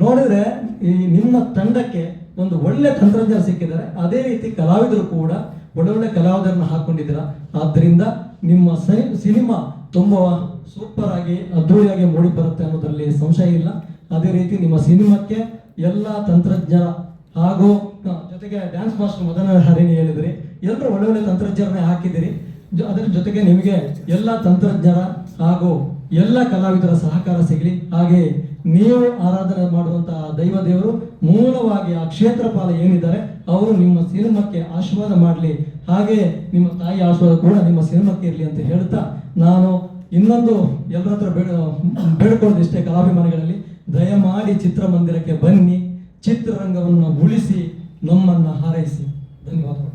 Speaker 6: ನೋಡಿದ್ರೆ ಈ ನಿಮ್ಮ ತಂಡಕ್ಕೆ ಒಂದು ಒಳ್ಳೆ ತಂತ್ರಜ್ಞಾನ ಸಿಕ್ಕಿದ್ದಾರೆ. ಅದೇ ರೀತಿ ಕಲಾವಿದರು ಕೂಡ ಒಳ್ಳೊಳ್ಳೆ ಕಲಾವಿದರನ್ನ ಹಾಕೊಂಡಿದ್ದೀರಾ. ಆದ್ದರಿಂದ ನಿಮ್ಮ ಸಿನಿಮಾ ತುಂಬಾ ಸೂಪರ್ ಆಗಿ ಅದ್ದೂರಿಯಾಗಿ ಮೂಡಿ ಬರುತ್ತೆ ಅನ್ನೋದ್ರಲ್ಲಿ ಸಂಶಯ ಇಲ್ಲ. ಅದೇ ರೀತಿ ನಿಮ್ಮ ಸಿನಿಮಾಕ್ಕೆ ಎಲ್ಲ ತಂತ್ರಜ್ಞರ ಹಾಗೂ ಜೊತೆಗೆ ಡ್ಯಾನ್ಸ್ ಮಾಸ್ಟರ್ ಮದನ ಹರಿಣಿ ಹೇಳಿದ್ರಿ, ಎಲ್ಲರೂ ಒಳ್ಳೊಳ್ಳೆ ತಂತ್ರಜ್ಞರನ್ನೇ ಹಾಕಿದಿರಿ. ಅದರ ಜೊತೆಗೆ ನಿಮಗೆ ಎಲ್ಲ ತಂತ್ರಜ್ಞರ ಹಾಗೂ ಎಲ್ಲ ಕಲಾವಿದರ ಸಹಕಾರ ಸಿಗಲಿ. ಹಾಗೆ ನೀವು ಆರಾಧನೆ ಮಾಡುವಂತಹ ದೈವ ದೇವರು ಮೂಲವಾಗಿ ಆ ಕ್ಷೇತ್ರಪಾಲ ಏನಿದ್ದಾರೆ ಅವರು ನಿಮ್ಮ ಸಿನಿಮಾಕ್ಕೆ ಆಶೀರ್ವಾದ ಮಾಡಲಿ. ಹಾಗೆ ನಿಮ್ಮ ತಾಯಿ ಆಶೀರ್ವಾದ ಕೂಡ ನಿಮ್ಮ ಸಿನಿಮಾಕ್ಕೆ ಇರಲಿ ಅಂತ ಹೇಳ್ತಾ, ನಾನು ಇನ್ನೊಂದು ಎಲ್ಲರ ಹತ್ರ ಬೇಡ್ಕೊಳ್ಳೋದಿಷ್ಟೇ, ಕಲಾಭಿಮಾನಿಗಳಲ್ಲಿ ದಯಮಾಡಿ ಚಿತ್ರಮಂದಿರಕ್ಕೆ ಬನ್ನಿ, ಚಿತ್ರರಂಗವನ್ನು ಉಳಿಸಿ, ನಮ್ಮನ್ನ ಹಾರೈಸಿ. ಧನ್ಯವಾದಗಳು.